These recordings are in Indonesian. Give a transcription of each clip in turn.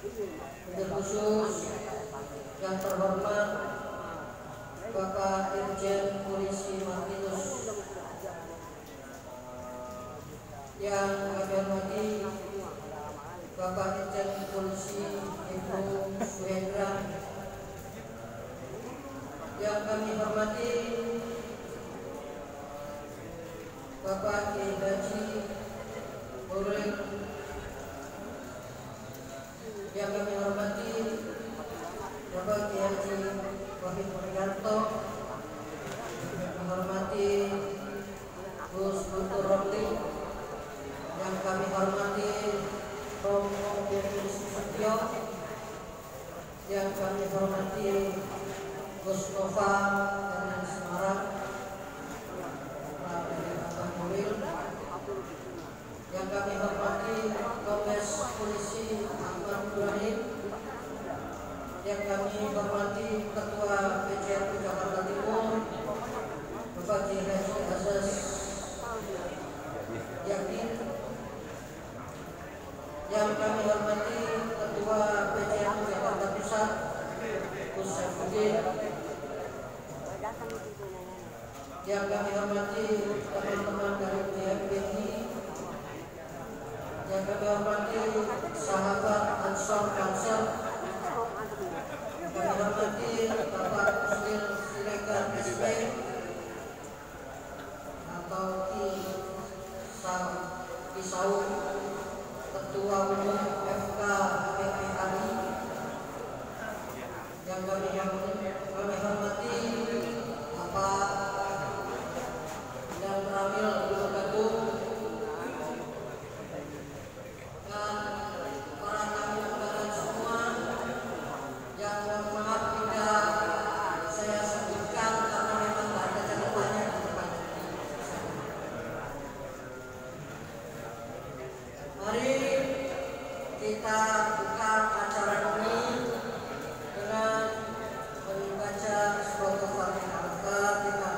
Terkhusus yang terhormat Bapak Irjen Polisi Martinus, yang kami hormati Bapak Irjen Polisi Ibnu Suhendra, yang kami hormati Bapak Kiai Haji Nuril, yang kami hormati Bapak Kiai Haji Wahid Murianto, yang hormati Gus Guntur Romli, yang kami hormati Romo Beni Susatyo, yang kami hormati Gus Nova dan Semarang, yang kami hormati Kombes Polisi Ahmad Ibrahim, yang kami hormati Ketua PJRI Jakarta Timur Bapak Kiai Haji Azaz Yakin, yang kami hormati Ketua PJRI Jakarta Pusat Gus Saifuddin, yang kami hormati teman-teman dari PMBI, yang kami hormati sahabat Ansor Kansel, kami hormati Bapak Kusnil Siregar SP atau Kisau, Ketua Umum FK PPRI, yang kami hormati Bapak dan Ramil Gubernur dan para tamu undangan semua, yang mohon maaf bila saya sebutkan karena memang tidak ada catatannya di depan. Mari kita buka acara ini dengan membaca surat Al-Fatihah.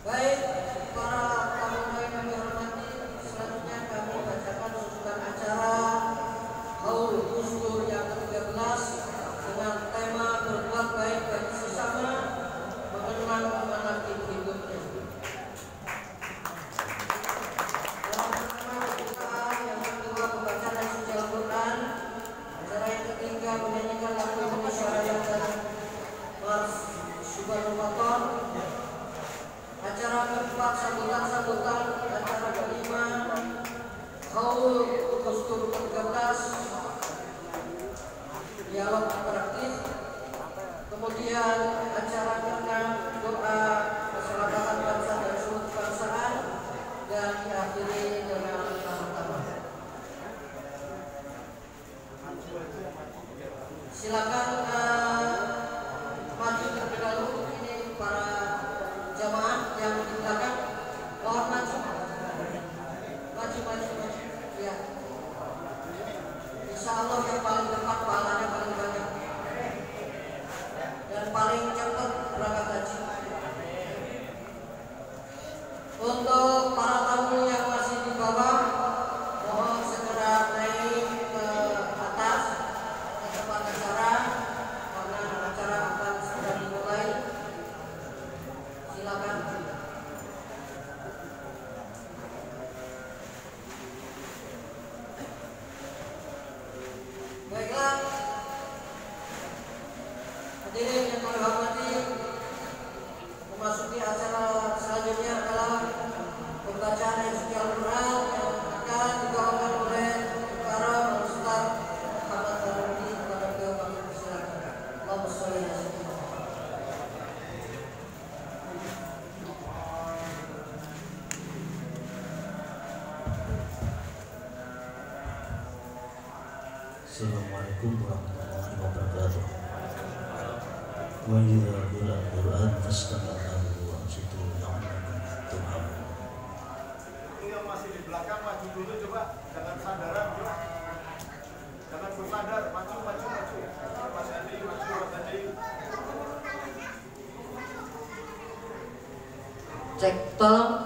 Baik, para tamu yang kami hormati, selanjutnya kami bacakan susunan acara Haul Gusdur yang ke-13 dengan tema berbuat baik bagi sesama, mengenang amanat hidupnya. Yang pertama pembukaan, yang kedua pembacaan suci Al-Quran, acara yang ketiga menyanyikan lagu Indonesia Raya dan Mars Subhanul Fator. Acara keempat sambutan, acara kelima Haul Gusdur ke-13 dialog interaktif, kemudian acara keenam doa keselamatan bangsa dan seluruh kebangsaan, dan diakhiri dengan tamu-tamu. Silakan maju terlebih dahulu. Ini para jamaah yang di belakang, mohon maju ya. Insya Allah yang paling dekat pahalanya paling banyak dan paling cepat berangkat haji. Untuk para tamu yang masih di bawah, mohon segera naik ke atas ke tempat acara karena acara akan segera dimulai. Silakan. Baiklah, hadirin yang kami hormati, memasuki acara selanjutnya adalah pembacaan ayat suci Al-Quran yang akan dibawakan oleh para Ustaz Muhammad Farudi. Kepada beliau kami persilakan. Allahumma sholli ala sayyidina Muhammad. Assalamualaikum warahmatullahi wabarakatuh. Wa idza qira al-Qur'an fastami'u wa ansitu la'allakum turhamun. Itu yang masih di belakang maju dulu, coba jangan sandaran, coba. Jangan bersandar, maju. Mas Andi, maju Mas Andi. Cek, tolong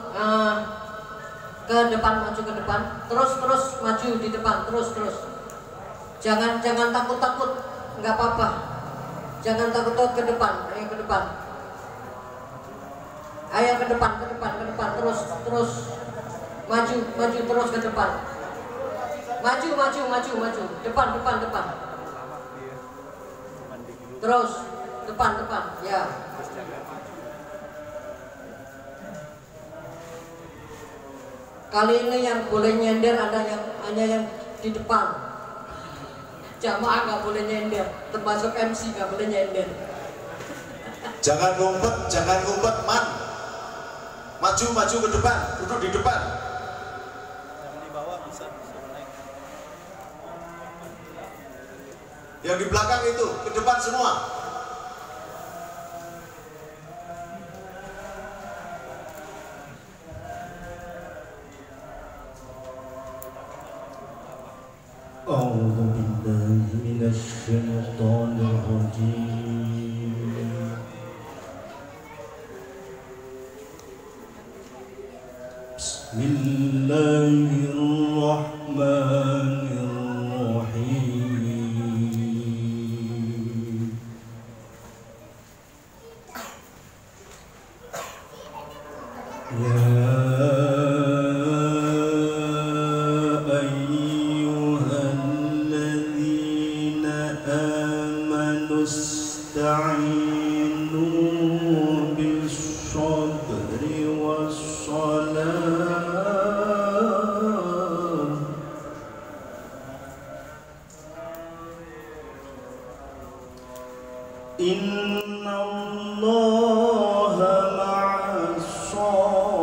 ke depan, maju ke depan, terus maju di depan, terus. Jangan takut, nggak apa-apa. Jangan takut ke depan, ayo ke depan. Ayo ke depan, terus. Maju terus ke depan. Maju. Depan. Terus depan, ya. Kali ini yang boleh nyender hanya yang di depan. Jamaah nggak boleh nyender, termasuk MC nggak boleh nyender. Jangan ngumpet, man. Maju ke depan, duduk di depan. Yang di bawah bisa naik. Yang di belakang itu ke depan semua. أعوذ بالله من الشيطان الرجيم بسم الله الرحمن الرحيم يا استعينوا بالصبر والصلاة إن الله مع الصابرين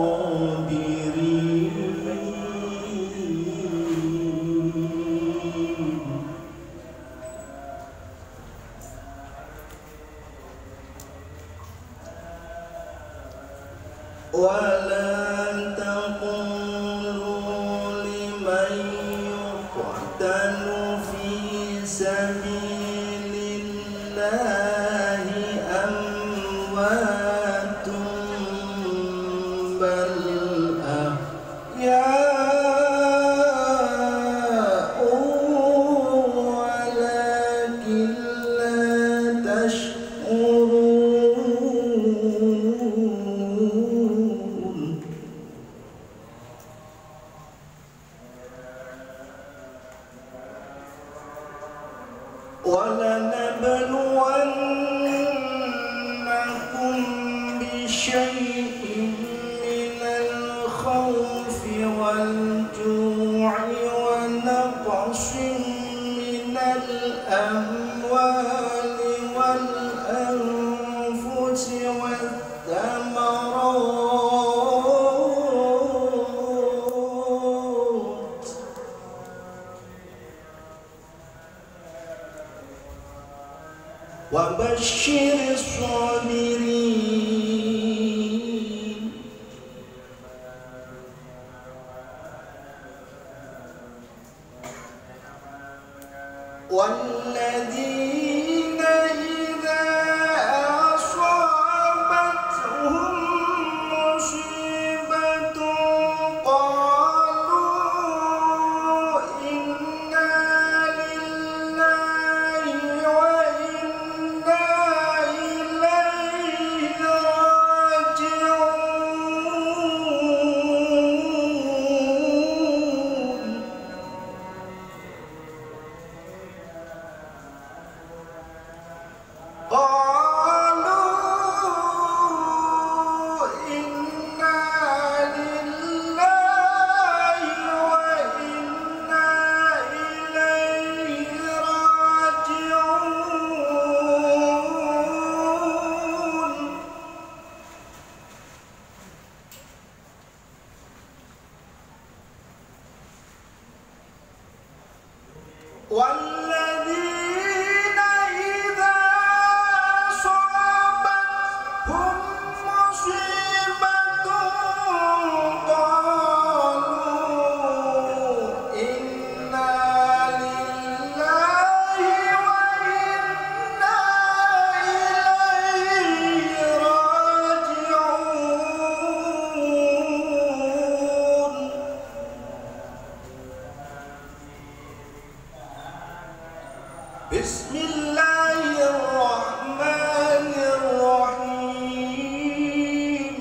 ولا تقولوا لمن يقتل في سبيل الله أموات بل أحياء ولكن لا تشعرون ولنبلونكم بشيء من الخوف والجوع ونقص من الأموال والأنفس والثمرات وبشر الصابرين والذين إذا أصابتهم مصيبة قالوا إنا لله وإنا إليه راجعون قالوا إنا لله وإنا إليه راجعون والذين إذا أصابتهم مصيبة قالوا إنا لله وإنا إليه راجعون Bismillahirrahmanirrahim.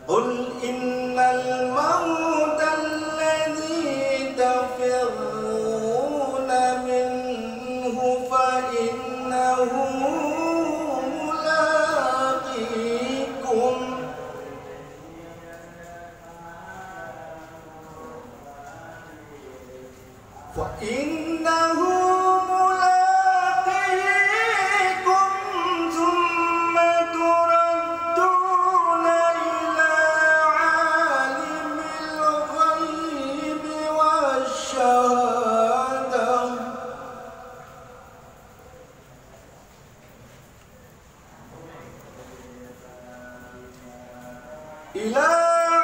Qul innal mauta alladhi tafirruna minhu fa innahu mulaqikum. فإنه ملاقيكم ثم تردون إلى عالم الغيب والشهادة إلى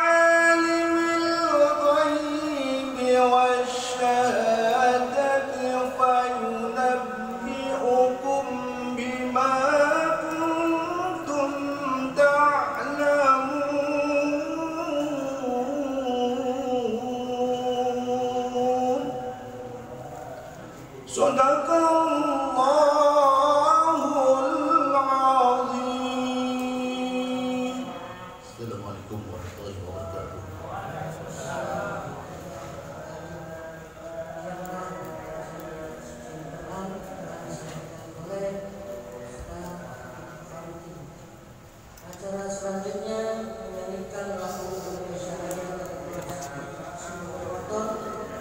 عالم الغيب والشهادة فينبئكم بما كنتم تعلمون. Sadaqallahul azim. Assalamualaikum warahmatullahi wabarakatuh. Acara selanjutnya menyanyikan lagu Indonesia Raya Simulton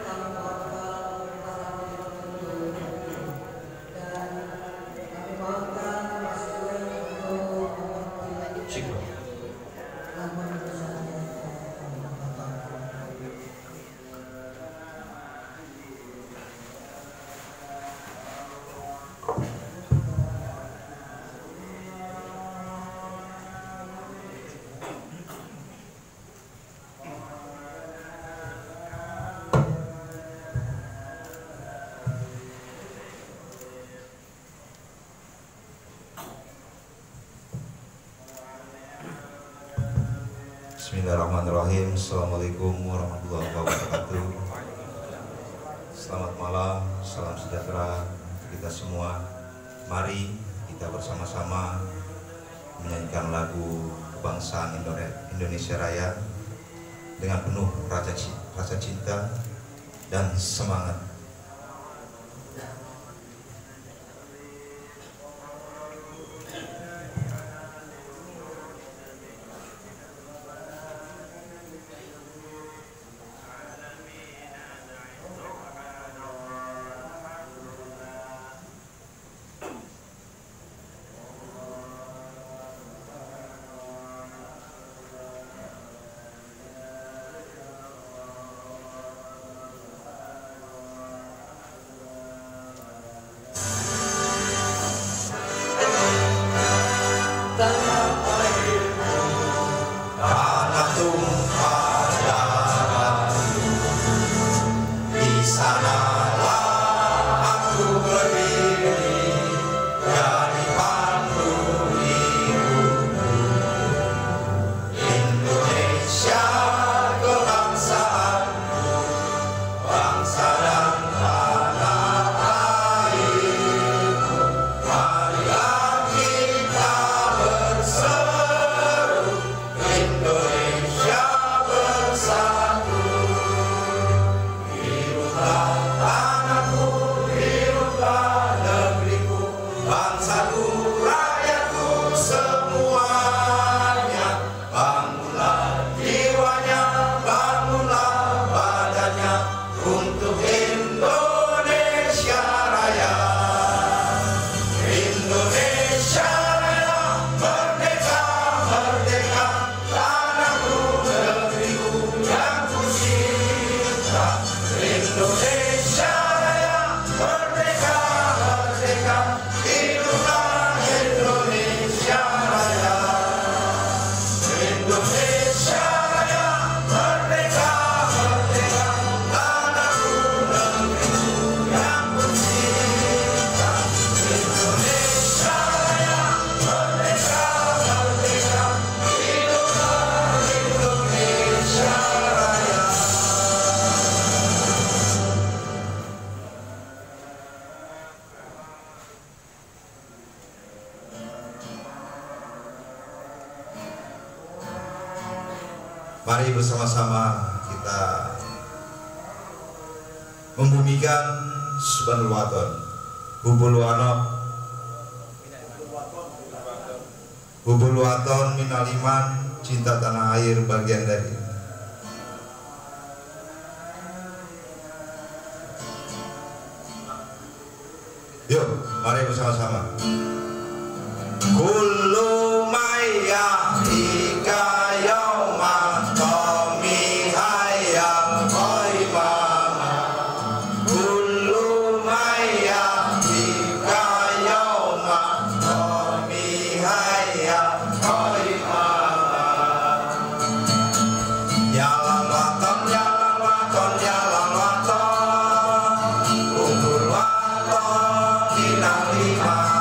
tanpa para penduduk dan kami mohonkan Mas Iwan untuk mewakili lagu Indonesia Raya. Bismillahirrahmanirrahim. Assalamualaikum warahmatullahi wabarakatuh. Selamat malam, salam sejahtera untuk kita semua. Mari kita bersama-sama menyanyikan lagu kebangsaan Indonesia Raya dengan penuh rasa cinta dan semangat. Mari bersama-sama kita membumikan Subhanul Waton, Hubul Waton minal iman, cinta tanah air bagian dari. Yuk, mari bersama-sama. Kullu maya hikayauman qami hayal qaimama. Kullu maya hikayauman qami hayal qaimama. Jalan waton, jalan waton, jalan waton, ukur waton minal iman.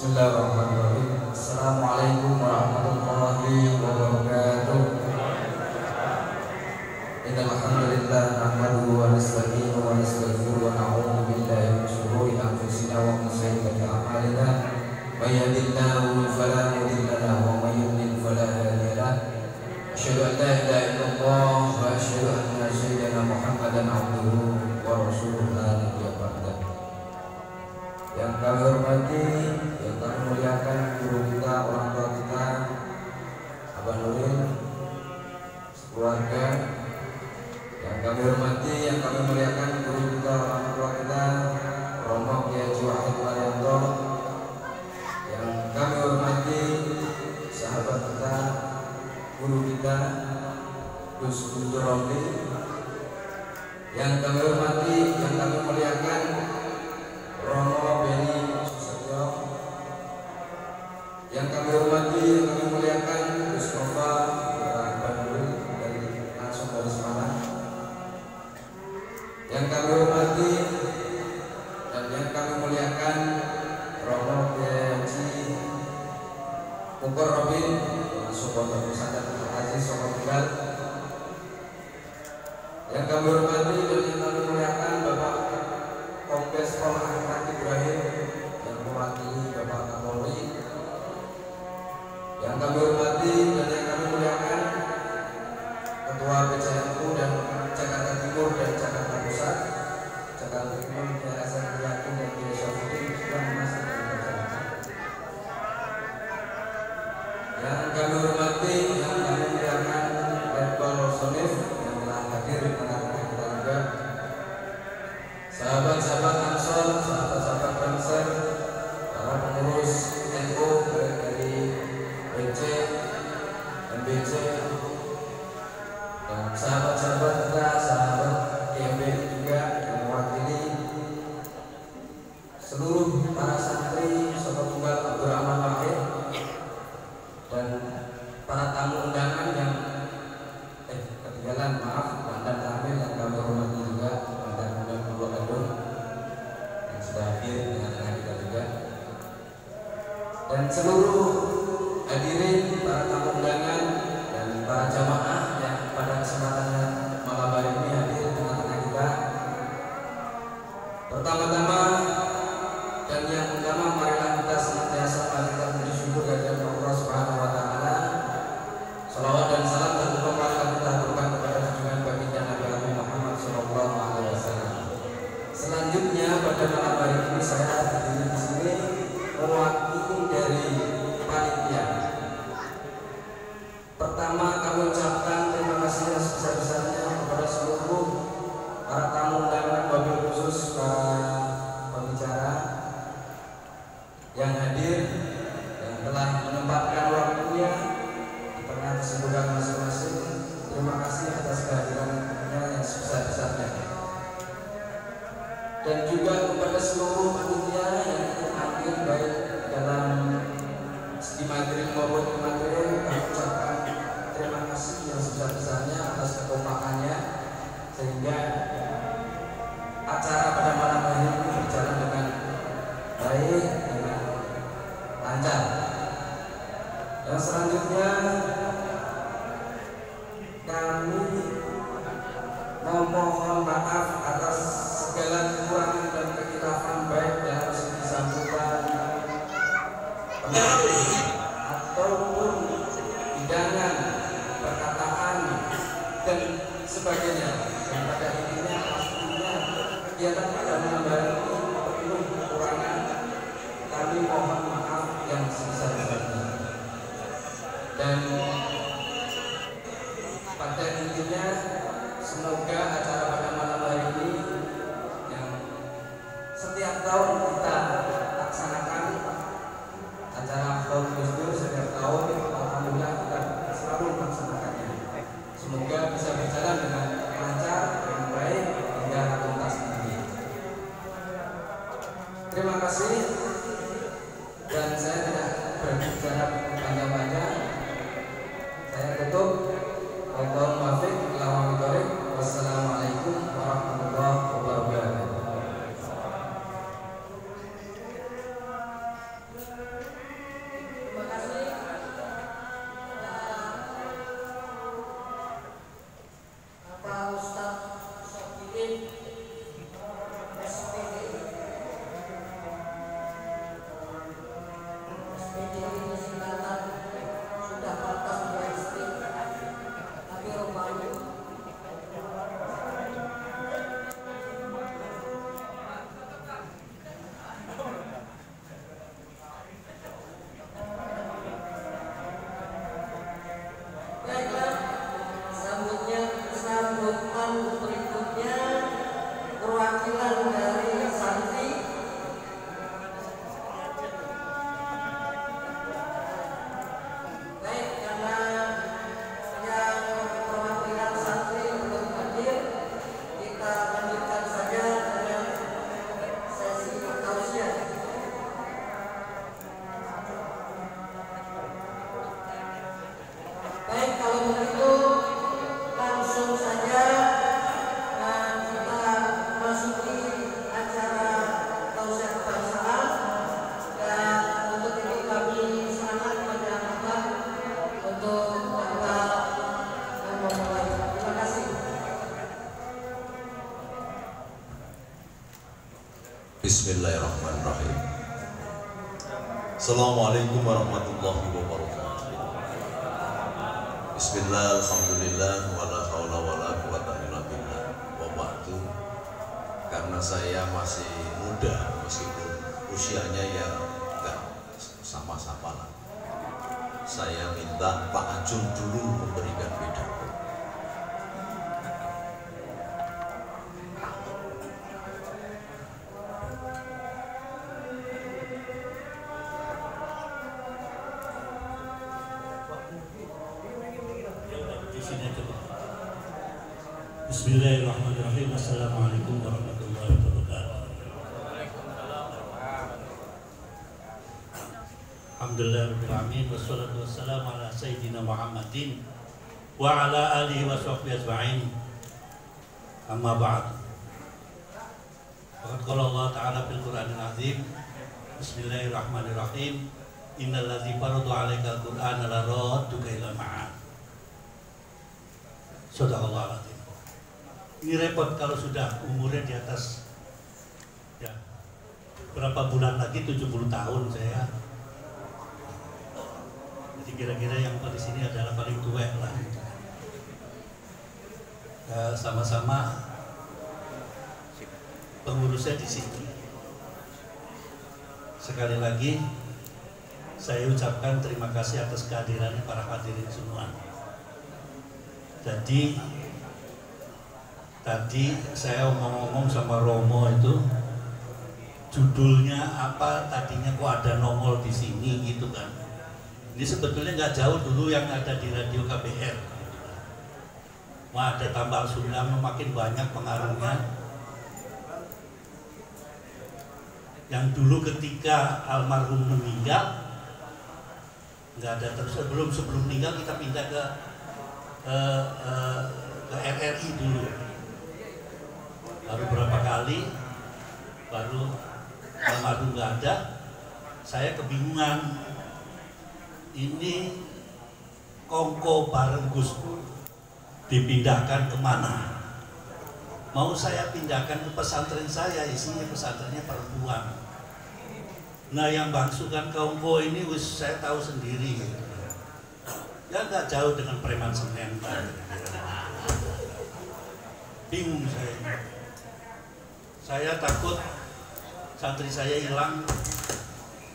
Bismillahirrahmanirrahim. Assalamualaikum warahmatullahi wabarakatuh. Innal hamdalillah nahmaduhu wa nasta'inuhu wa nastaghfiruhu wa na'udzu billahi min shururi anfusina wa min sayyiati a'malina. May yahdihillahu fala mudilla lahu wa may yudlil fala hadiya lahu. Asyhadu an la ilaha illallah wa asyhadu anna sayyidina Muhammadan abduhu wa rasuluhu la nabiyya ba'dahu. Yang kami hormati, yang kami muliakan guru kita, orang tua kita, Abah Nuril, keluarga. Yang kami hormati, yang kami muliakan guru kita, orang tua kita, Romo Kiai Wahid Waryanto. Yang kami hormati, sahabat kita, guru kita, Gus Guntur Romli. Yang kami hormati, yang kami muliakan, Romo Beni Susatyo. Yang kami hormati, yang kami muliakan, Gus Nova Yang kami hormati dan yang kami muliakan Romo Haji Mukor Robin masuk Pondok Pesantren Haji Soko Tunggal. Yang kami hormati dan yang kami muliakan Bapak Kombes Pol Ahmad Ibrahim yang mewakili Bapak Kapolri. Yang kami hormati dan yang kami muliakan Ketua PCNU dan Jakarta Timur dan Jakarta Pusat, Jakarta Timur Yayasan Yakin dan Yayasan yang masih berjalan. Yang kami hormati, yang kami muliakan Letkol Sonif yang telah hadir di tengah-tengah kita juga, sahabat-sahabat Ansor, sahabat-sahabat Banser, para pengurus NU dari BC, MBC, dan sahabat-sahabat kita, sahabat IMB juga yang mewakili seluruh para santri Soko Tunggal Abdurrahman Wahid dan para tamu undangan yang ketinggalan, maaf, mantan tamu yang kami hormati juga, mantan undang Pulau Gadung yang sudah hadir di tengah kita juga, dan seluruh hadirin, para tamu undangan dan para jamaah yang pada kesempatan malam hari ini hadir di tengah-tengah kita. Pertama-tama dan yang utama, marilah kita senantiasa mengaturkan puji syukur kehadirat Allah Subhanahu wa taala. Salawat dan salam tentu marilah kita aturkan kepada junjungan baginda Nabi Muhammad sallallahu alaihi wasallam. Selanjutnya pada malam hari ini saya berdiri di sini mewakili dari panitia. Pertama, kami ucapkan terima kasih yang sebesar-besarnya kepada seluruh para tamu undangan, wabil khusus para pembicara yang hadir yang telah menempatkan waktunya di tengah kesibukan masing-masing. Terima kasih atas kehadirannya yang sebesar-besarnya. Dan juga kepada seluruh panitia yang ikut hadir baik dalam segi materi maupun imaterial, kami ucapkan terima kasih yang sebesar-besarnya atas kekompakannya sehingga acara pada malam hari ini berjalan dengan baik, dengan lancar. Yang selanjutnya kami memohon maaf atas segala kekurangan dan kekhilafan baik dalam segi sambutan ataupun hidangan, perkataan dan sebagainya. Yang pada intinya pastinya kegiatan pada malam hari ini penuh kekurangan. Kami mohon maaf yang sebesar-besarnya. Dan pada intinya semoga acara pada malam hari ini yang setiap tahun kita laksanakan, acara Haul Gusdur setiap tahun, alhamdulillah kita selalu melaksanakannya. Semoga bisa berjalan dengan lancar dan baik hingga tuntas nanti. Terima kasih dan saya tidak berbicara panjang-panjang. Saya tutup. Wallahul muwaffiq ila aqwamit thoriq. Wassalamualaikum warahmatullahi wabarakatuh. Terima kasih Bapak Ustadz Sofirin SPD. SPD ini singkatan sudah pantas menjadi istri, tapi rupanya baiklah. Sambutan berikutnya perwakilan dari santri. Baik, karena yang perwakilan santri belum hadir, kita lanjutkan saja dengan sesi tausiah. Baik, kalau begitu langsung saja kita Bismillahirrahmanirrahim. Assalamualaikum warahmatullahi wabarakatuh. Bismillah, alhamdulillah, wala haula wala quwata illa billah. Wa ba'du. Karena saya masih muda, meskipun usianya ya enggak sama-sama lah, saya minta Pak Ajun dulu memberikan pidato. Bismillahirrahmanirrahim. Assalamualaikum warahmatullahi wabarakatuh. Alhamdulillahirrahmanirrahim. Wassalatu wassalamu ala sayyidina Muhammadin wa ala alihi wa sahbihi ajma'in. Amma ba'd. Faqad qala Allah Ta'ala fil Qur'anil Azim. Bismillahirrahmanirrahim. Innal ladzi farada 'alaikal Qur'ana la radduka ila ma'ad. Sadaqallahul azim. Ini repot kalau sudah umurnya di atas ya, berapa bulan lagi 70 tahun saya. Jadi kira-kira yang di sini adalah paling tua lah. Sama-sama pengurusnya di sini. Sekali lagi saya ucapkan terima kasih atas kehadiran para hadirin semua. Tadi saya ngomong sama Romo itu, judulnya apa tadinya kok ada nongol di sini gitu kan. Ini sebetulnya nggak jauh dulu yang ada di radio KBR. Wah, ada tambal sulam makin banyak pengaruhnya. Yang dulu ketika almarhum meninggal nggak ada, terus sebelum meninggal kita pindah ke RRI dulu. Baru berapa kali, baru almarhum nggak ada, saya kebingungan. Ini kongko bareng Gus dipindahkan kemana? Mau saya pindahkan ke pesantren saya, isinya pesantrennya perempuan. Nah yang bangsukan kongko ini saya tahu sendiri. Ya nggak jauh dengan preman Senen. Bingung saya. Saya takut santri saya hilang,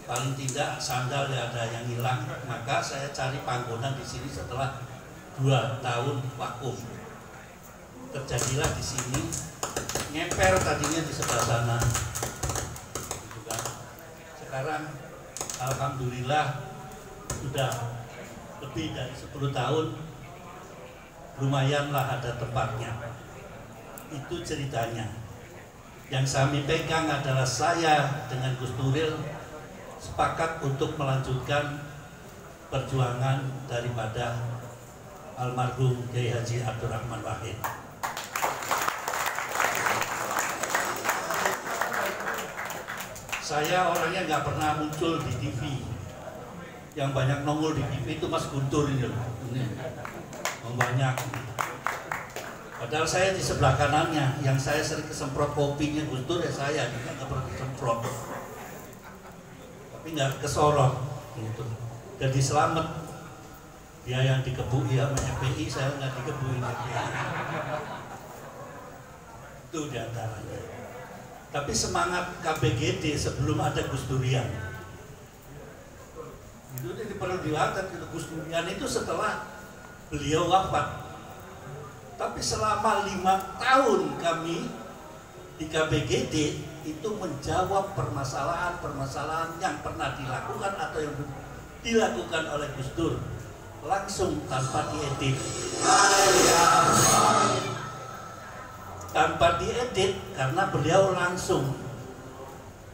paling tidak sandal ya ada yang hilang, maka saya cari panggonan di sini setelah 2 tahun vakum. Terjadilah di sini, ngeper tadinya di sebelah sana. Gitu kan. Sekarang alhamdulillah sudah lebih dari 10 tahun, lumayanlah ada tempatnya. Itu ceritanya. Yang kami pegang adalah saya dengan Gus Nuril sepakat untuk melanjutkan perjuangan daripada almarhum Kiai Haji Abdurrahman Wahid. Saya orangnya nggak pernah muncul di TV. Yang banyak nongol di TV itu Mas Guntur ini loh. Yang banyak. Padahal saya di sebelah kanannya, yang saya sering kesemprot kopinya Gus Dur ya saya, juga nggak pernah kesemprot, tapi nggak kesorot, gitu. Jadi selamat. Dia yang dikebui sama FPI, saya nggak dikebui FPI. Itu diantaranya. Tapi semangat KBGD sebelum ada Gus Durian, itu perlu dilihat. Gus Durian itu setelah beliau wafat. Tapi selama 5 tahun kami di KBGD itu menjawab permasalahan-permasalahan yang pernah dilakukan atau yang dilakukan oleh Gus Dur langsung tanpa diedit. Tanpa diedit karena beliau langsung.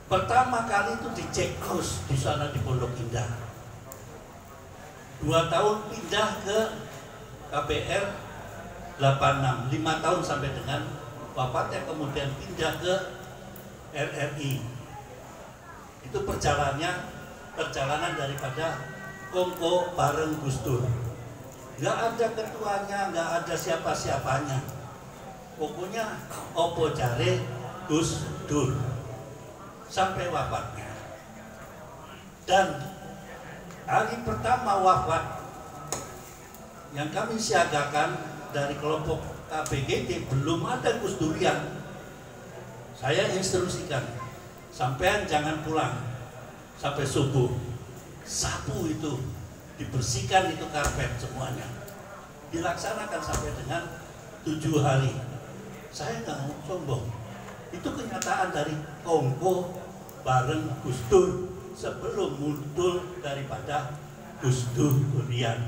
Pertama kali itu dicek terus di sana di Pondok Indah. 2 tahun pindah ke KBR 86, 5 tahun sampai dengan wafatnya, kemudian pindah ke RRI. Itu perjalanan daripada kongko bareng Gus Dur. Nggak ada ketuanya, nggak ada siapa-siapanya. Pokoknya opo jare Gus Dur. sampai wafatnya. Dan hari pertama wafat yang kami siagakan dari kelompok KBGT belum ada Gus Durian. Saya instruksikan, sampean jangan pulang sampai subuh, sapu itu, dibersihkan itu karpet semuanya, dilaksanakan sampai dengan 7 hari. Saya nggak mau sombong, itu kenyataan dari Kongko bareng Gus Dur sebelum muncul daripada Gus Durian.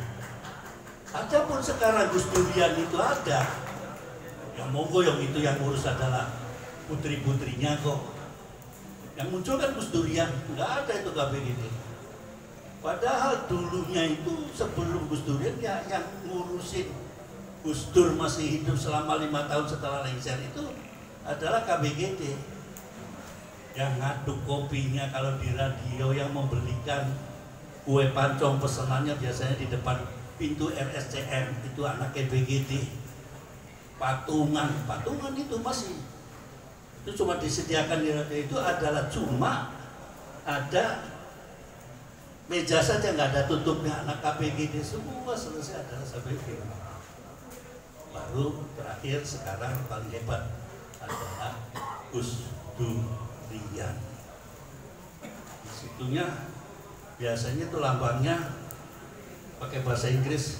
Adapun sekarang Gus Durian itu ada, ya monggo yang itu yang ngurus adalah putri-putrinya kok. Yang muncul kan Gus Durian, nggak ada itu KBGT. Padahal dulunya itu sebelum Gus Durian ya yang ngurusin Gus Dur masih hidup selama 5 tahun setelah lengser itu adalah KBGT. Yang ngaduk kopinya kalau di radio, yang membelikan kue pancong pesenannya biasanya di depan pintu RSCM itu anak KBGT. Patungan itu masih itu cuma disediakan di radio itu adalah cuma ada meja saja, nggak ada tutupnya. Anak KBGT semua selesai adalah sampai itu. Baru terakhir sekarang paling hebat adalah Gus Durian. Disitunya biasanya tuh lambangnya pakai bahasa Inggris,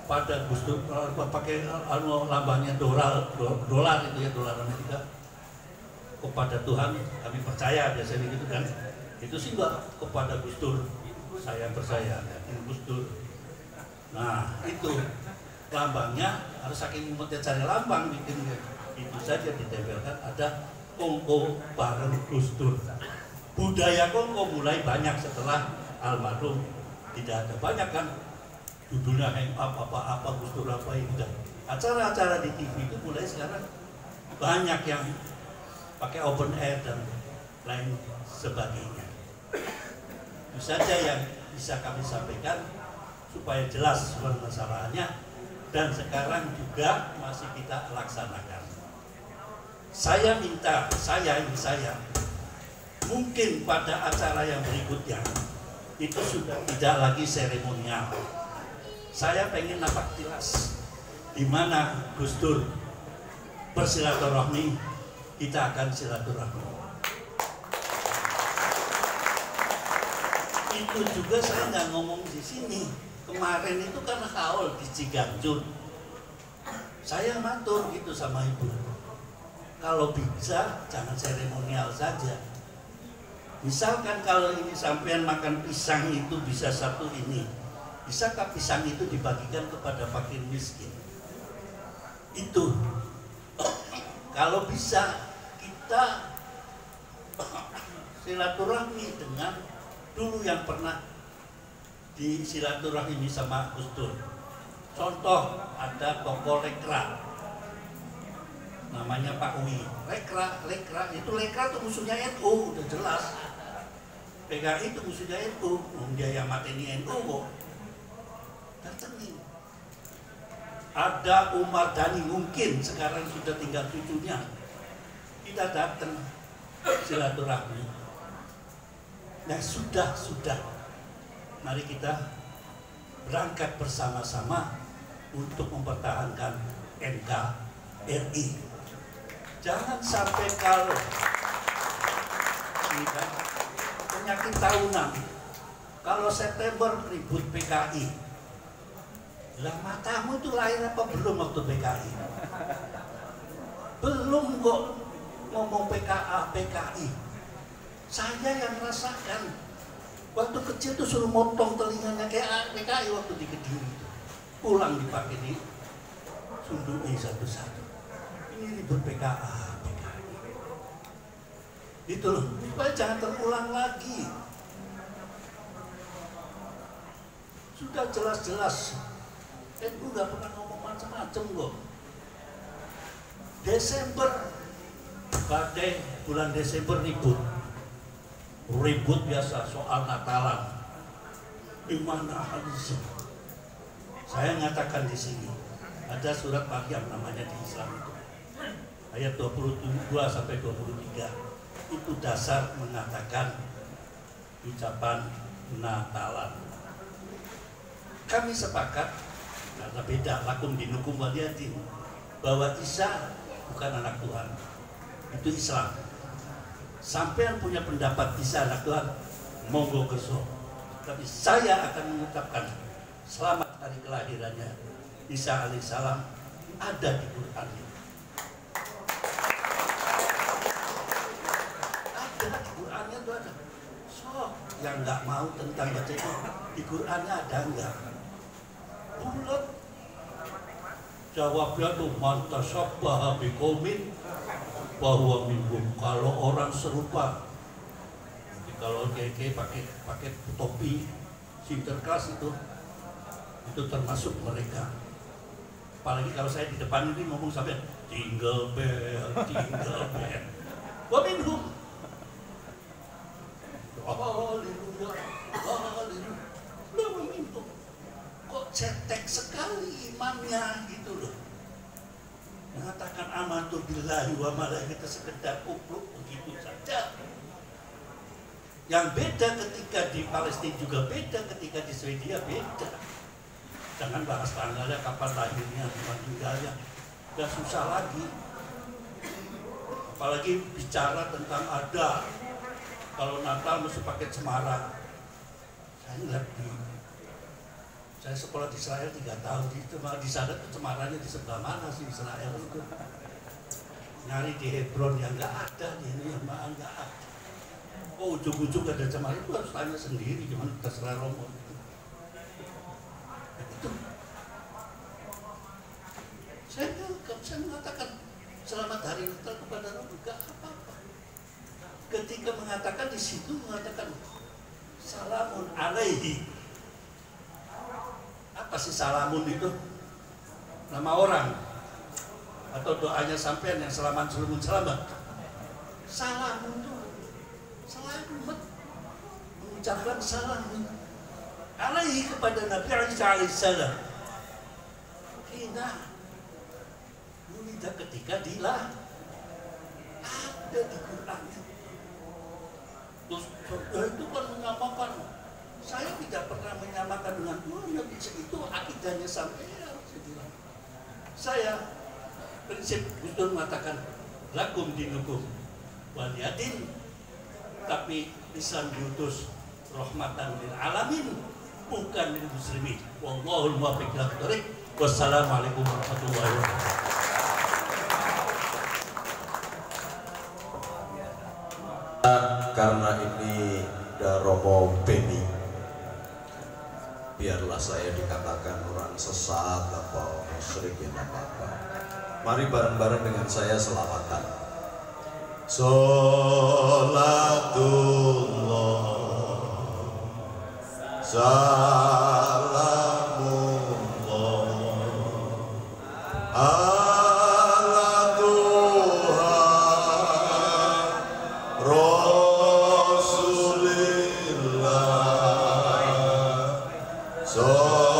pada Gus Dur pakai lambangnya dolar itu ya, dolar Amerika. Kepada Tuhan kami percaya biasanya gitu kan. Itu sih enggak kepada Gus Dur saya percaya, Gus Dur. Nah itu lambangnya harus saking mumetnya cari lambang bikin itu saja ditempelkan ada Kongko bareng Gus Dur. Budaya Kongko mulai banyak setelah almarhum tidak ada, banyak kan judulnya hang up apa Gus Dur apa itu kan. Acara-acara di TV itu mulai sekarang banyak yang pakai open air dan lain sebagainya. Itu saja yang bisa kami sampaikan supaya jelas permasalahannya dan sekarang juga masih kita laksanakan. Saya minta, saya mungkin pada acara yang berikutnya itu sudah tidak lagi seremonial. Saya pengen nampak jelas di mana Gus Dur bersilaturahmi, kita akan silaturahmi. Itu juga saya nggak ngomong di sini. Kemarin itu kan haul di Ciganjur. Saya matur gitu sama ibu. Kalau bisa jangan seremonial saja. Misalkan kalau ini sampean makan pisang itu bisa satu ini, bisakah pisang itu dibagikan kepada fakir miskin? Itu kalau bisa kita silaturahmi dengan dulu yang pernah di silaturahmi sama Gus Dur. Contoh ada tokoh lekra namanya Pak Wi. Lekra itu lekra itu musuhnya NU, udah jelas. PKI itu musuhnya NU, dia yang mateni NU kok. Datengin. Ada Umar Dhani, mungkin sekarang sudah tinggal cucunya. Kita datang silaturahmi. Nah sudah. Mari kita berangkat bersama-sama untuk mempertahankan NKRI. Jangan sampai kalau ini kan penyakit tahunan. Kalau September ribut PKI, lah matamu itu lahir apa belum waktu PKI? Belum kok ngomong PKI. Saya yang rasakan waktu kecil tuh suruh motong telinganya kayak PKI waktu di Kediri. Pulang dipakai di sunduki satu-satu. Ini ribut PKI. Itu loh, supaya jangan terulang lagi. Sudah jelas-jelas NU nggak pernah ngomong macam-macam kok. Desember, badai bulan Desember ribut biasa soal Natalan. Di mana hadis? Saya nyatakan di sini ada surat Maryam namanya di Islam itu, ayat 22 sampai 23. itu dasar mengatakan ucapan Natalan. Kami sepakat, karena beda lakum dinukum waliyadin, bahwa Isa bukan anak Tuhan, itu Islam. Sampai yang punya pendapat Isa anak Tuhan, monggo kerso. Tapi saya akan mengucapkan selamat hari kelahirannya Isa alaihissalam ada di Quran. Ada di Qurannya itu ada. So, yang nggak mau tentang baca itu di Qurannya ada nggak? Bulat. Jawabnya tuh mantasabbaha biqaumin bahwa minhum. Kalau orang serupa, kalau kayak pakai topi sinterklas itu termasuk mereka. Apalagi kalau saya di depan ini ngomong sampai jingle bell, wa minhum. Haleluya, haleluya. Wa minhum. Kok cetek sekali imannya gitu loh. Mengatakan amantu billahi wa malaikatihi sekedar kupluk begitu saja. Yang beda ketika di Palestina juga beda, ketika di Swedia beda. Jangan bahas tanggalnya, kapan lahirnya, kapan tinggalnya. Udah susah lagi. Apalagi bicara tentang ada. Kalau Natal mesti pakai cemara. Saya sekolah di Israel 3 tahun. Di sana cemarannya di sebelah mana sih Israel itu? Nyari di Hebron yang nggak ada, ini yang mana nggak ada. Oh, ujung-ujung ada cemara itu harus tanya sendiri gimana terserah Romo itu. Saya mengatakan selamat hari Natal kepada Romo, enggak apa-apa. Ketika mengatakan di situ mengatakan salamun alaihi. Apa sih salamun itu? Nama orang atau doanya sampean yang selamat selamat. Salamun itu selamat, mengucapkan salam alaihi kepada Nabi Isa alaihissalam. Hina Yulida ketika dilah ada di Quran. Terus itu kan menyamakan. Saya tidak pernah menyamakan dengan Tuhan. Nabi itu akidahnya sampean. Saya prinsip Gus mengatakan lakum dinukum waliyadin. Tapi Islam diutus rahmatan lil alamin, bukan lil muslimin. Wallahul muwaffiq ila thoriq. Wassalamualaikum warahmatullahi wabarakatuh. Karena ini Romo Beni, biarlah saya dikatakan orang sesat atau musyrik ya apa-apa. Mari bareng-bareng dengan saya selawatan. Salatullah salamullah ala Tuhan Rasulillah. Salatullah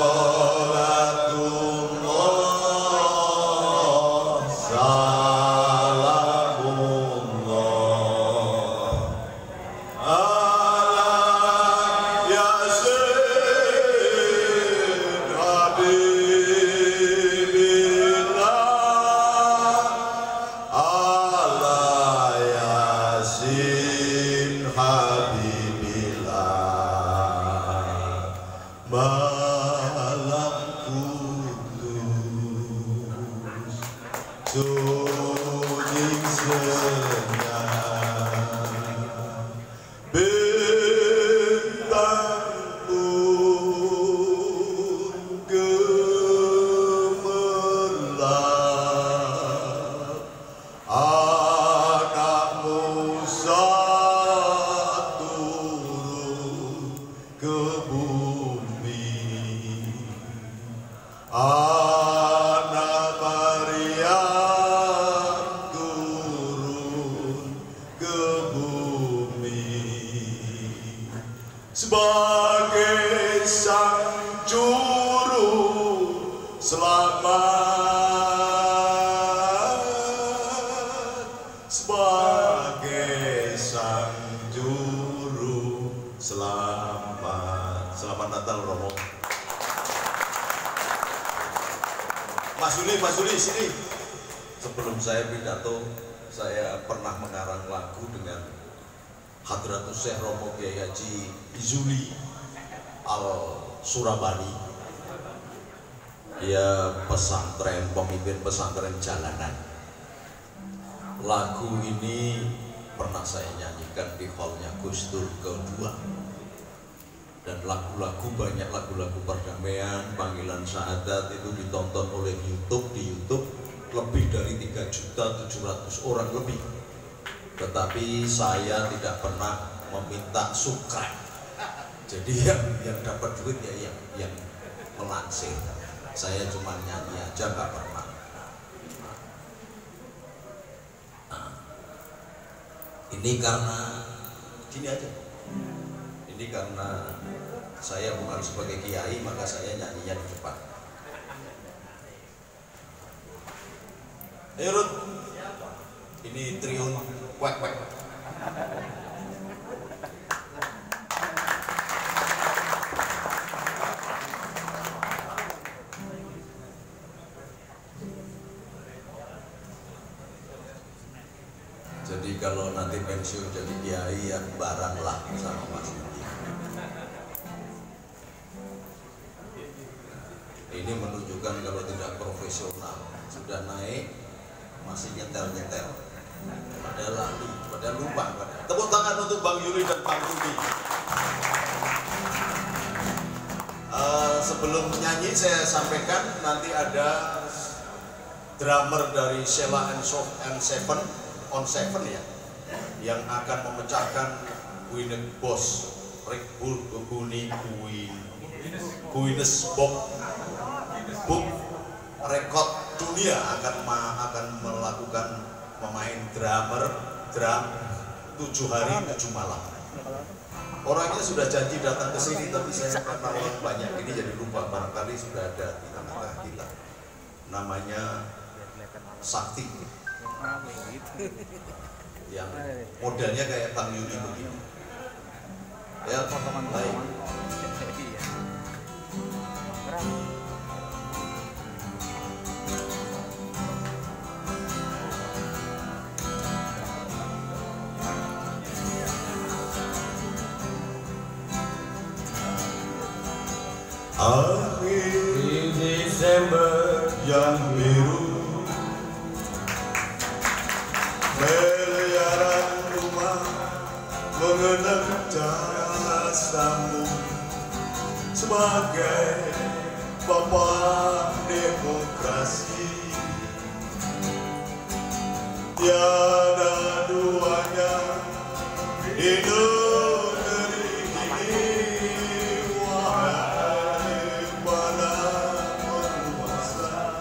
sebagai sang juru selamat, sebagai sang juru selamat. Selamat Natal Romo. Mas Juli sini. Sebelum saya pidato, saya pernah mengarang lagu dengan Hadratus Syekh Romo Kiai Haji Izuli Al Surabani. Dia pesantren, pemimpin pesantren jalanan. Lagu ini pernah saya nyanyikan di hallnya Gus Dur kedua. Dan lagu-lagu, banyak lagu-lagu perdamaian, panggilan syahadat itu ditonton oleh YouTube, di YouTube lebih dari 3.700.000 orang lebih. Tetapi saya tidak pernah meminta subscribe. Jadi yang dapat duit ya yang melansir. Saya cuma nyanyi aja, nggak pernah. Nah, ini karena gini aja. Ini karena saya bukan sebagai kiai, maka saya nyanyinya di depan. Rut, ini triun kwek-kwek. Jadi kalau nanti pensiun jadi kiai ya barang lah sama Mas Yudi. Ini menunjukkan kalau tidak profesional, sudah naik masih nyetel-nyetel. Padahal lali, padahal lupa. Tepuk tangan untuk Bang Yuli dan Bang Yudi. Sebelum nyanyi saya sampaikan nanti ada drummer dari Sheila and Seven on Seven ya, yang akan memecahkan Guinness Book rekod dunia akan melakukan memain drum 7 hari 7 malam. Orangnya sudah janji datang ke sini, tapi saya karena orang banyak ini jadi lupa. Barangkali sudah ada di tengah-tengah kita. Namanya Sakti, yang modelnya kayak Bang Yudi begini. Ya, baik. Akhir Desember yang biru, miliaran rumah mengenang jasamu sebagai bapak demokrasi. Tiada duanya di negeri ini, wahai para penguasa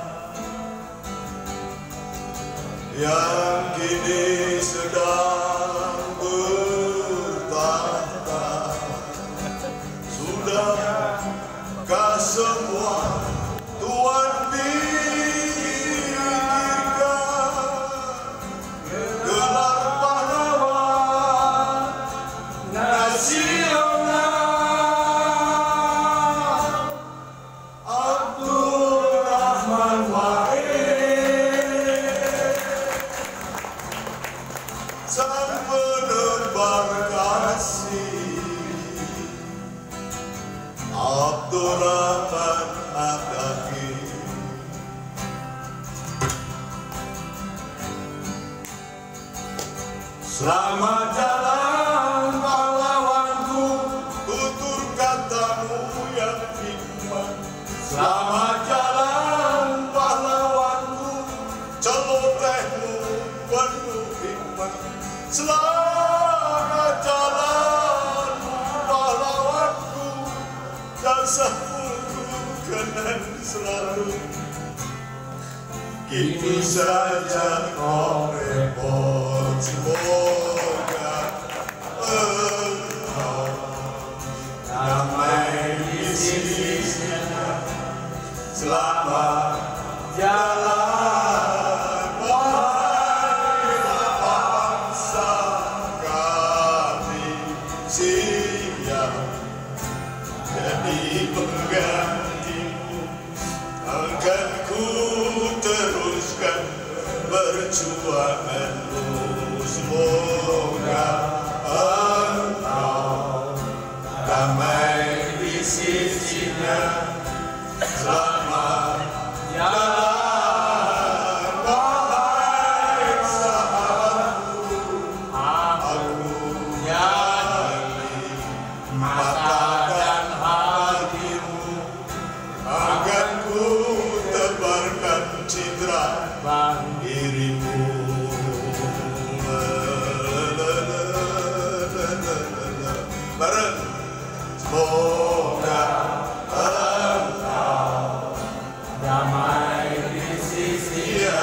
yang kini sedang bertahta. Sudahkah semua Tuhan pikirkan gelar pahlawan nasional Abdurrahman Wahid, sang penebar kasih Abdurrahman Adaki. Selamat jalan pahlawanku, tutur katamu yang hikmat. Selamat jalan pahlawanku, celotehmu penuh hikmat. Selamat jalan pahlawanku, jasamu kenang selalu. Kini saja kau repot, semoga engkau damai di sini. Selamat jalan wahai bangsa kami. perjuanganmu. Semoga engkau damai di sisinya. Selamat jalan wahai sahabatku. Aku nyanyi mata dan hatimu agar ku tebarkan citra dirimu. Bareng. Semoga engkau damai di sisinya.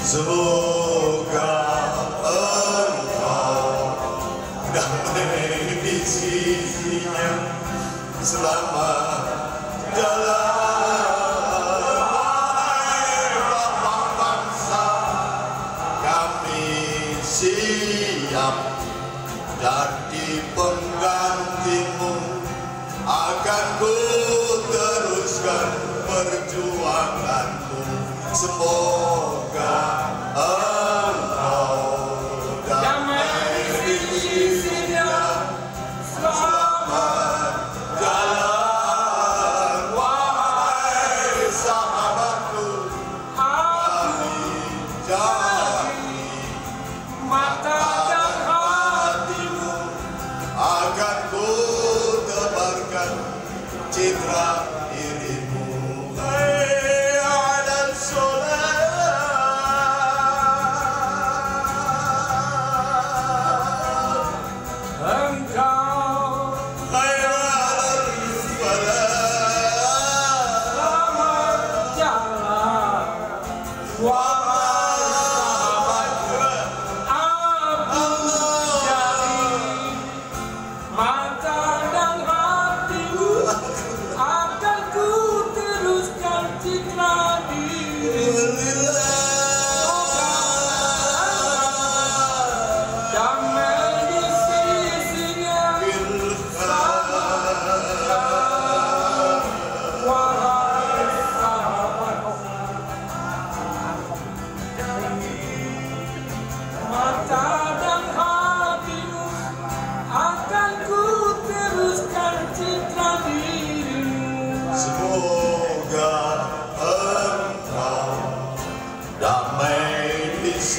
Semoga engkau damai di sisinya. Selamat jalan wahai bapak bangsa. Kami siap jadi penggantimu. Akan ku teruskan perjuanganmu. Semoga engkau damai di sisinya. Selamat jalan wahai sahabatku. Kami janji mata dan hatimu akan ku tebarkan citra dirimu.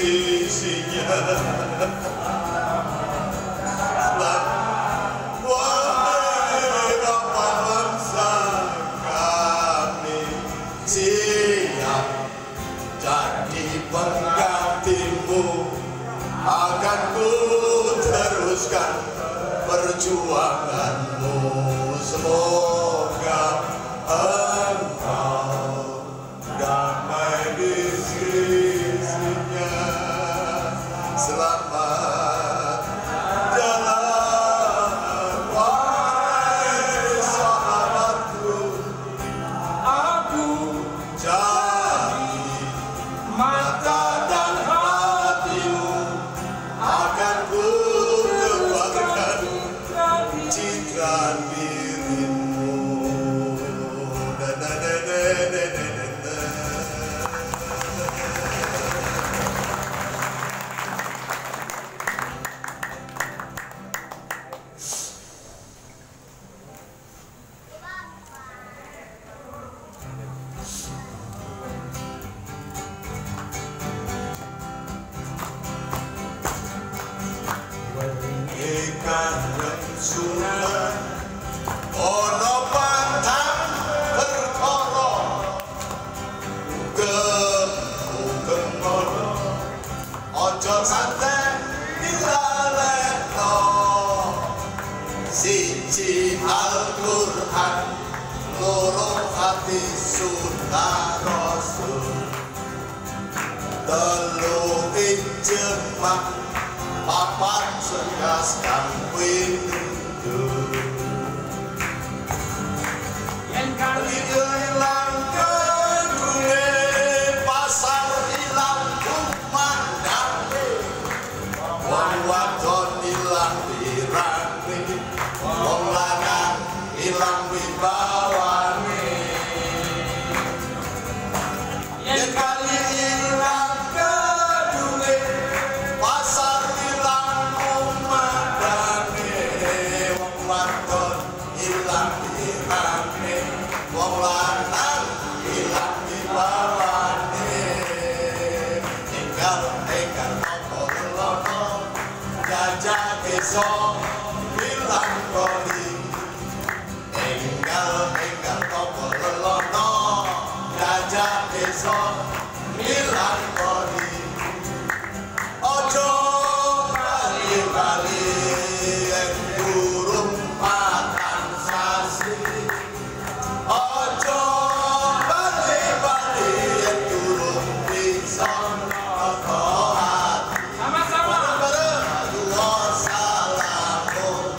sisinya. Wahai Bapa bangsa kami, siap jadi penggantimu. Akan ku teruskan perjuanganmu. Semoga engkau damai di sisinya. Selamat jalan wahai sahabatku. Aku jadi mata dan hatimu. Akan ku tebarkan citra dirimu. Ikan remsulan ono pantang perkara gemono ojo santai dilalekno. Siji Al-Qur'an, loro hadis sunah Rasul, telu ijma, papat sekas kang windu. Yen kali ilang kedune, pasar ilang kumandane. Wong wadon ilang pirane, wong lanang ilang wibawane. Yen kali ilang kedune, pasar ilang kumandane. Wong wadon ilang pirane, wong lanang ilang wibawane. Enggal apa lelono, jajah desa ilang kodi. Enggal apa lelono, jajah desa ilang kodi. Ojo bali-bali yen durung patang sasi. Ojo bali-bali yen durung bisa nata hati. Sama-sama. Wassalamualaikum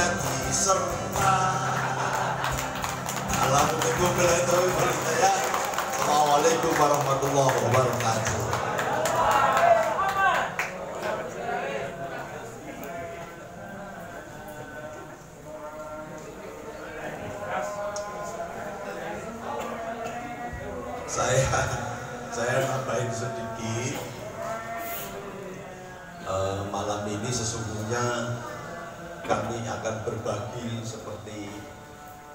dadi serta. Alhamdulillah billahi ya. Assalamualaikum warahmatullahi wabarakatuh. Saya nambahin sedikit. Malam ini sesungguhnya kami akan berbagi seperti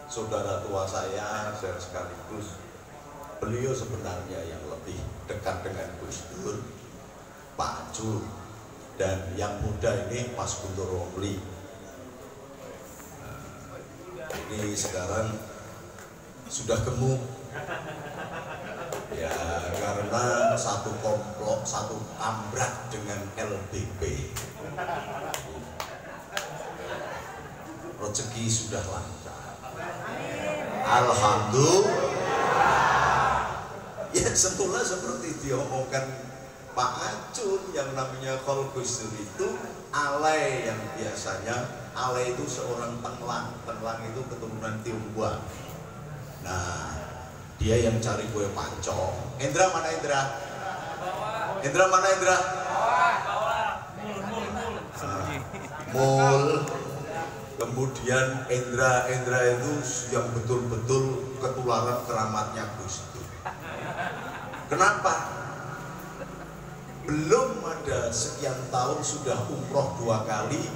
saudara tua saya sekaligus beliau sebenarnya yang lebih dekat dengan Gus Dur, Pak Acul, dan yang muda ini Mas Guntur Romli. Ini sekarang sudah gemuk. Ya karena satu komplok, satu ambrak dengan LBP. Rezeki sudah lancar. Alhamdulillah. Ya semula seperti diomongkan Pak Acun, yang namanya Khol Gus Dur itu alay, yang biasanya alay itu seorang tenglang. Tenglang itu keturunan Tionghoa. Nah, dia yang cari kue pancong. Indra mana Indra? Indra mana Indra? Mul. Kemudian Indra itu yang betul-betul ketularan keramatnya Gus Dur. Kenapa? Belum ada sekian tahun sudah umroh 2 kali,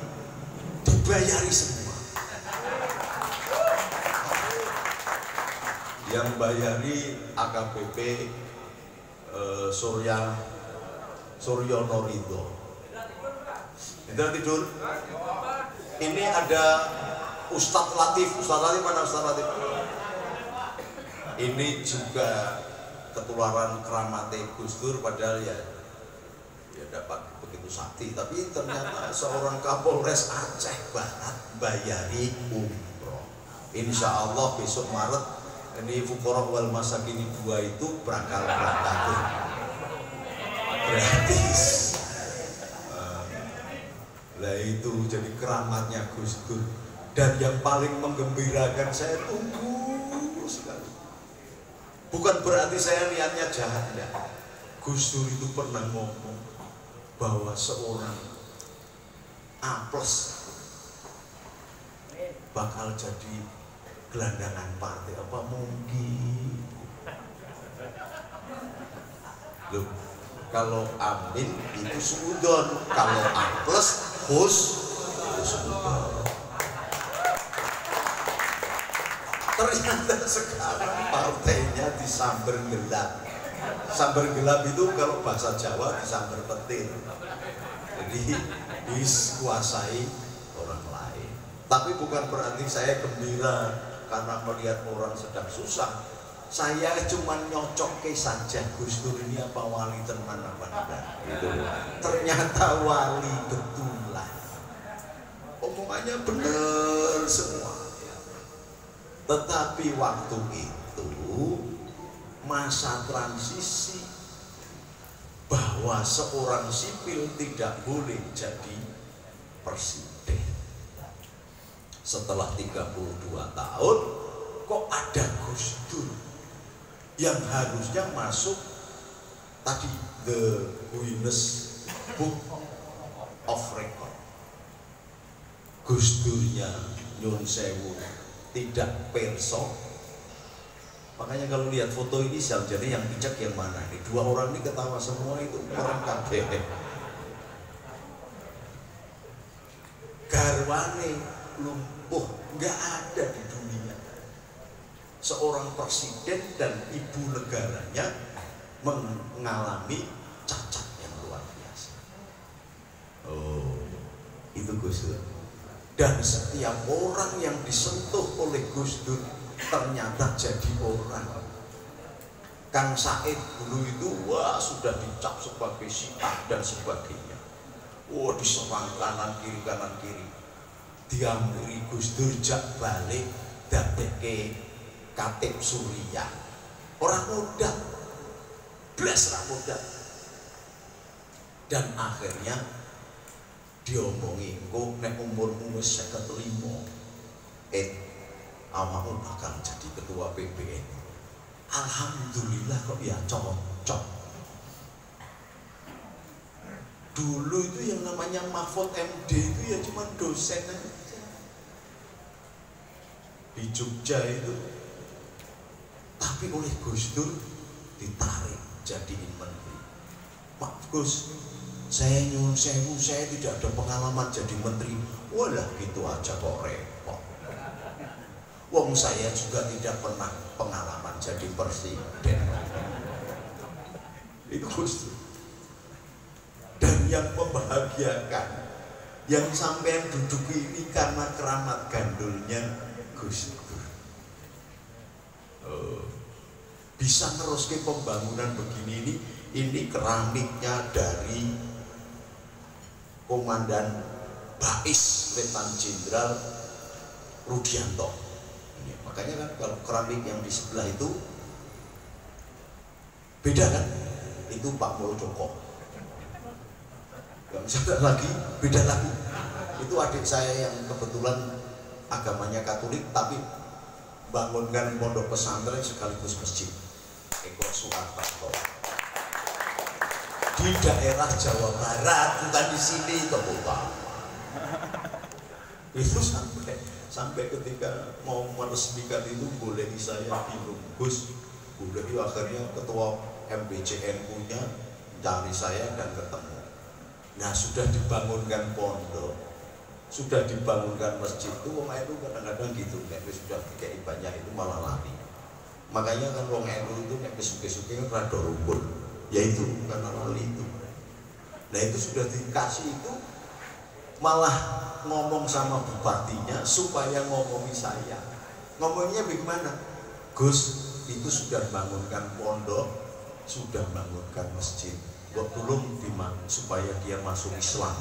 dibayari semua. Yang bayari AKBP Suryono Ridho. Indra tidur. Ini ada Ustadz Latif. Ustadz Latif mana Ustadz Latif? Ini juga ketularan keramatnya Gus Dur, padahal ya dapat begitu sakti, tapi ternyata seorang Kapolres Aceh Barat bayari umroh. Insya Allah besok Maret ini Fuqara wal Masakin 2 itu berangkat gratis. Lah itu jadi keramatnya Gus Dur. Dan yang paling menggembirakan, saya tunggu sekali. Bukan berarti saya niatnya jahat, ya. Gus Dur itu pernah ngomong bahwa seorang A+ bakal jadi gelandangan partai. Apa mungkin? Loh, kalau Amin itu suudon, kalau A+ Hus itu suudon. Ternyata sekarang partainya disambar gelap. Sambar gelap itu kalau bahasa Jawa disambar petir. Jadi dikuasai orang lain. Tapi bukan berarti saya gembira karena melihat orang sedang susah. Saya cuma nyocok saja Gus Dur ini apa wali teman apa enggak. Gitu. Ternyata wali betulan. Omongannya benar semua. Tetapi waktu itu masa transisi, bahwa seorang sipil tidak boleh jadi presiden. Setelah 32 tahun kok ada Gus Dur yang harusnya masuk tadi the Guinness Book of Record. Gus Durnya nyun sewu tidak perso. Makanya kalau lihat foto ini jadi yang bijak yang mana nih? 2 orang ini ketawa semua, itu orang kabeh. Garwane lumpuh, nggak ada di dunia. Seorang presiden dan ibu negaranya mengalami cacat yang luar biasa. Oh, itu Gus Dur. Dan setiap orang yang disentuh oleh Gus Dur ternyata jadi orang. Kang Said dulu itu wah sudah dicap sebagai Syiah dan sebagainya. Wah diserang kanan kiri. Diambil Gus Dur jak balik dadekke Katib Suriah. Orang muda, blas orang muda. Dan akhirnya diomongi engko nek umurmu wis 55 awakmu bakal jadi ketua PBN. Alhamdulillah kok ya cocok. Dulu itu yang namanya Mahfud MD itu ya cuma dosen aja di Jogja itu, tapi oleh Gus Dur ditarik jadiin menteri. Pak Gus, saya nyuwun sewu, saya tidak ada pengalaman jadi menteri. Walah gitu aja kok repot. Wong saya juga tidak pernah pengalaman jadi presiden. Itu Gus Dur. Dan yang membahagiakan, yang sampean duduk ini karena keramat gandulnya Gus Dur. Bisa neruske pembangunan begini ini keramiknya dari Komandan Bais Letnan Jenderal Rudianto. Ini, makanya kan kalau keramik yang di sebelah itu beda kan? Itu Pak Muldoko. Gak bisa lagi, beda lagi. Itu adik saya yang kebetulan agamanya Katolik tapi bangunkan pondok pesantren sekaligus masjid. Eko Suharto di daerah Jawa Barat, bukan di sini Pak. Itu sampai ketika mau meresmikan itu boleh saya bingung, Gus, boleh akhirnya ketua MBCN punya cari saya dan ketemu. Nah sudah dibangunkan pondok, sudah dibangunkan masjid itu, orang itu kadang-kadang gitu, nek sudah kayak banyak itu malah lari. Makanya kan wong NU itu nek suke-suke kan rada rumpul, yaitu karena lali itu. Nah itu sudah dikasih itu malah ngomong sama bupatinya supaya ngomongi saya. Ngomongnya bagaimana? Gus, itu sudah bangunkan pondok, sudah bangunkan masjid. Buat tolong supaya dia masuk Islam.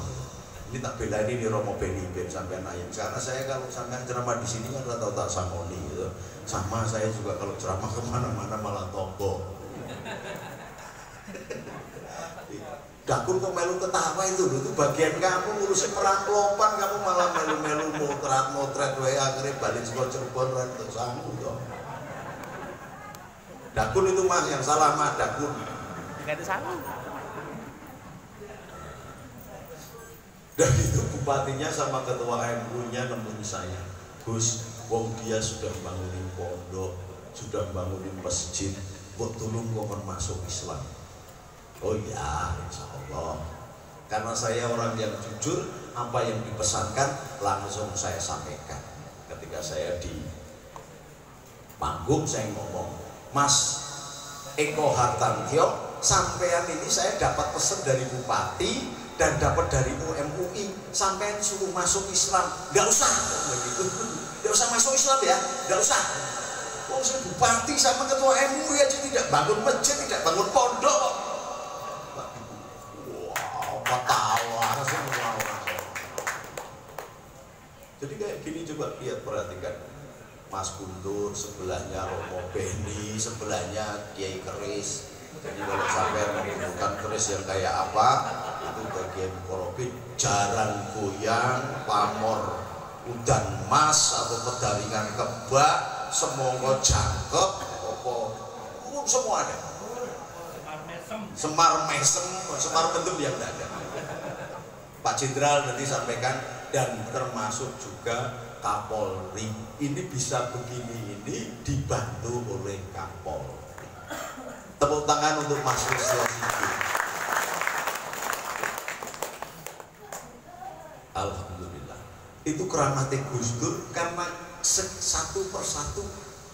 Ini tak bela ini di Romo Beni ben sampean ayam. Karena saya kalau sampean ceramah di sini kan rata tak samoni gitu. Sama saya juga kalau ceramah kemana-mana malah tombol. Dakun kok melu ketawa itu loh, itu bagian kamu ngurusin perangklopan, kamu malah melu-melu motret wae akhirnya balik sekolah Cirebon lan terus aku toh. Dakun itu Mas yang salah mah dakun. Enggak salah. Dan itu bupatinya sama ketua MU-nya nemuin saya, Gus, wong dia sudah bangunin pondok, sudah bangunin masjid, buat tolong kok masuk Islam. Oh ya, insya Allah. Karena saya orang yang jujur, apa yang dipesankan langsung saya sampaikan. Ketika saya di panggung saya ngomong, Mas Eko Hartantio, sampean ini saya dapat pesan dari bupati dan dapat dari UMUI, sampean suruh masuk Islam. Gak usah, begitu. Gak usah masuk Islam ya, gak usah. Oh, saya bupati sama ketua MUI aja tidak bangun masjid, tidak bangun pondok. Wow, ketawa semua orang. Jadi kayak gini coba lihat perhatikan. Mas Guntur sebelahnya Romo Beni, sebelahnya Kiai Keris. Jadi kalau sampai membutuhkan keris yang kayak apa, itu bagian korobit, jarang goyang, pamor udan mas atau pedaringan kebak, semongko jangkep, semua ada. Semar mesem, semar bentuk yang tidak ada. Pak Jenderal nanti sampaikan, dan termasuk juga Kapolri. Ini bisa begini ini dibantu oleh Kapolri. Tepuk tangan untuk Mas Wislo Sigit. Alhamdulillah. Itu keramatnya Gus Dur karena satu persatu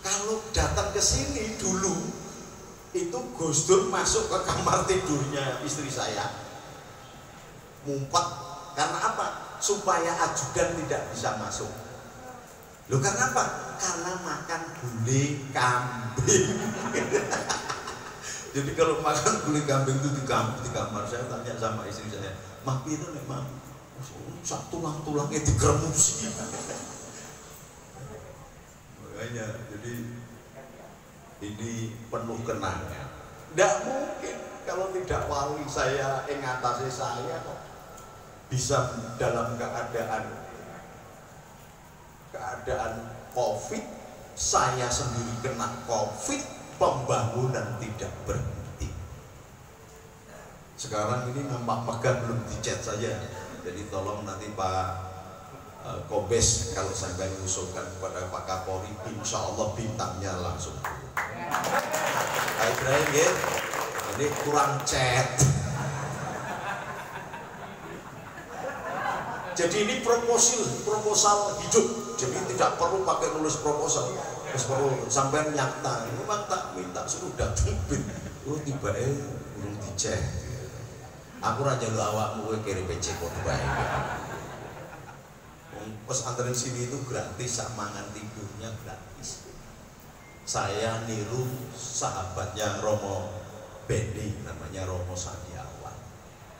kalau datang ke sini dulu itu Gus Dur masuk ke kamar tidurnya istri saya. Ngumpet karena apa? Supaya ajudan tidak bisa masuk. Loh karena apa? Karena makan gulai kambing. Jadi kalau makan gulai kambing itu di kamar saya tanya sama istri saya, "Mak itu memang sak tulang-tulangnya digeremusi." Makanya jadi ini penuh kenangan. Tidak mungkin kalau tidak wali saya ingatasi saya kok. bisa dalam keadaan COVID, saya sendiri kena COVID, pembangunan tidak berhenti. Sekarang ini nampak megah belum dicet saja. Jadi tolong nanti Pak Kombes kalau sampai mengusulkan kepada Pak Kapolri, insya Allah bintangnya langsung. Pak Ibrahim ya, ini kurang cat. Jadi ini proposal hidup. Jadi tidak perlu pakai nulis proposal. Terus perlu sampai nyata. Ini memang tak minta suruh datang bin. Oh tiba belum dicek. Aku raja lu awakmu kirim PC kok baik. Pas anterin sini itu gratis, sak mangan tidurnya gratis. Saya niru sahabatnya Romo Beni, namanya Romo Sandiawan,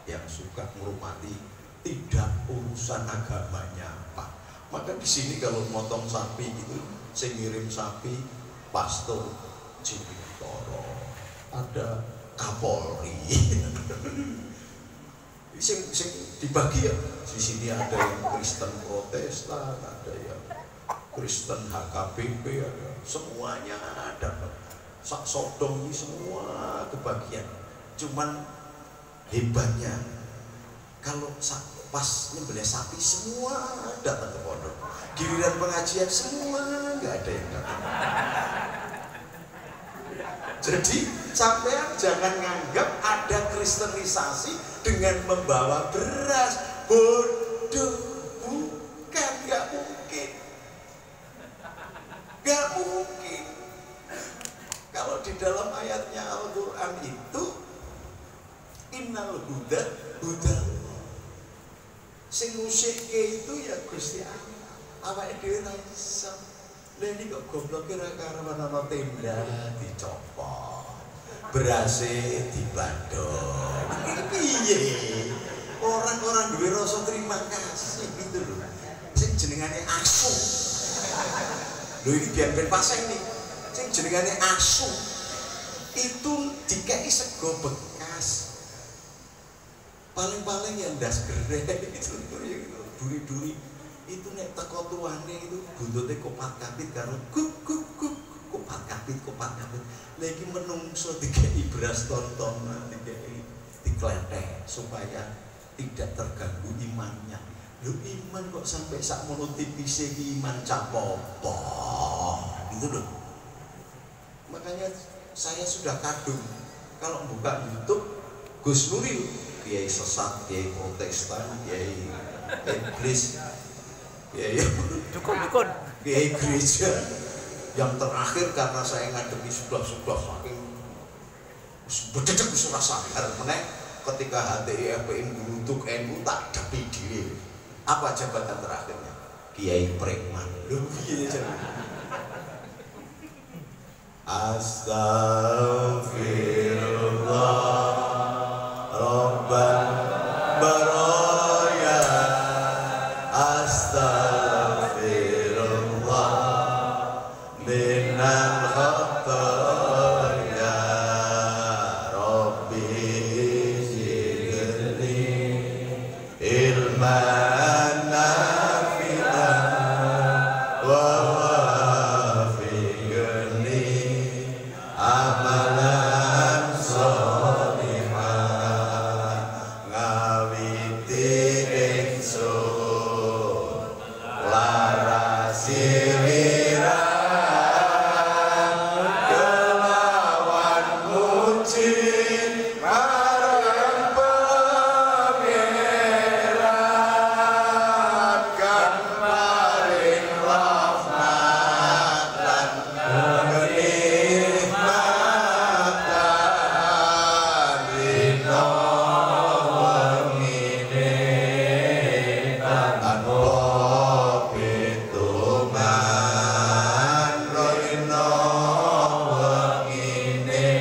yang suka menghormati tidak urusan agamanya apa. Maka di sini kalau motong sapi gitu, saya ngirim sapi Pastor Cipitoro, ada Kapolri. Sing dibagi ya, di sini ada yang Kristen Protestan, ada yang Kristen HKBP, ada semuanya ada. Sak Sodom ini semua kebagian. Cuman hebatnya kalau pas nyembelih sapi semua datang ke pondok. Giliran pengajian semua nggak ada yang datang. Jadi sampean jangan nganggap ada kristenisasi dengan membawa beras. Bodoh, bukan, nggak mungkin. Nggak mungkin. Kalau di dalam ayatnya Al-Quran itu innal huda huda, sing ngusikke itu ya Gusti Allah. Awake dhewe ra iso. Lha ini kok gobloke ra karuan ana tenda dicopot, berase dibandol. Piye? Orang-orang duwe rasa terima kasih gitu loh. Sing jenengane asu. Lho iki biyen paseng nih. Sing jenengane asu itu dikei sego bekas. Paling-paling yang das gereh itu duri-duri itu nek teko tuane itu buntute kopat kapit karo kopat kapit. Lha iki menungso dikei beras tontonan, dikei dikletek supaya tidak terganggu imannya. Lho iman kok sampai sak mono tipise iki iman capopo. Gitu loh. Makanya saya sudah kadung kalau buka YouTube Gus Nuril, kiai sesat, kiai Protestan, kiai iblis, kiai dukun, kiai gereja. Yang terakhir karena saya ngadepi sudah saking bededek wis ora sadar meneh ketika HTI FPI nguruduk NU tak depi dhewe. Apa jabatan terakhirnya? Kiai Preman. Lho piye jenenge? Astaghfirullah Rabban baraya, astaghfirullah minal khataya, Rabbi zidni ilman nafi'an wa wafiqni amalan sholihan, ngawiti ingsun larasi wiran kelawan muji marang pangeran kang maring rahmat lan kenikmatan dina wengine tanpa pituman dina wengine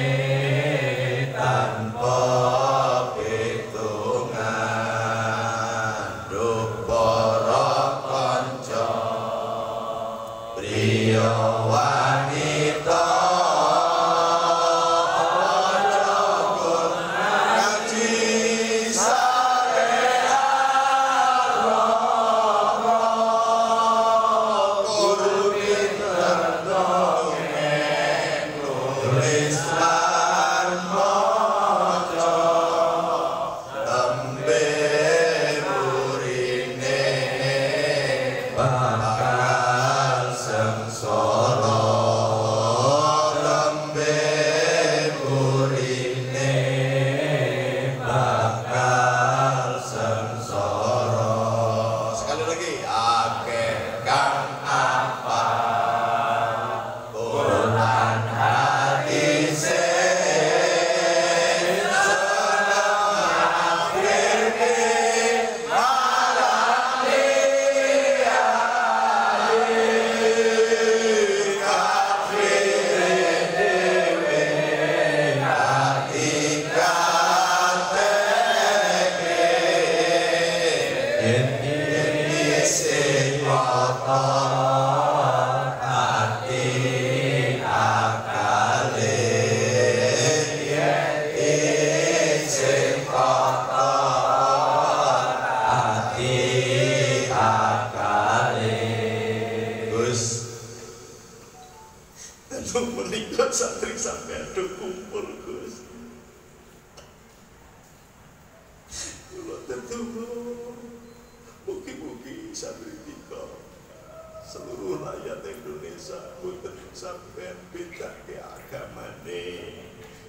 bisa mboten sampean bedake agamane,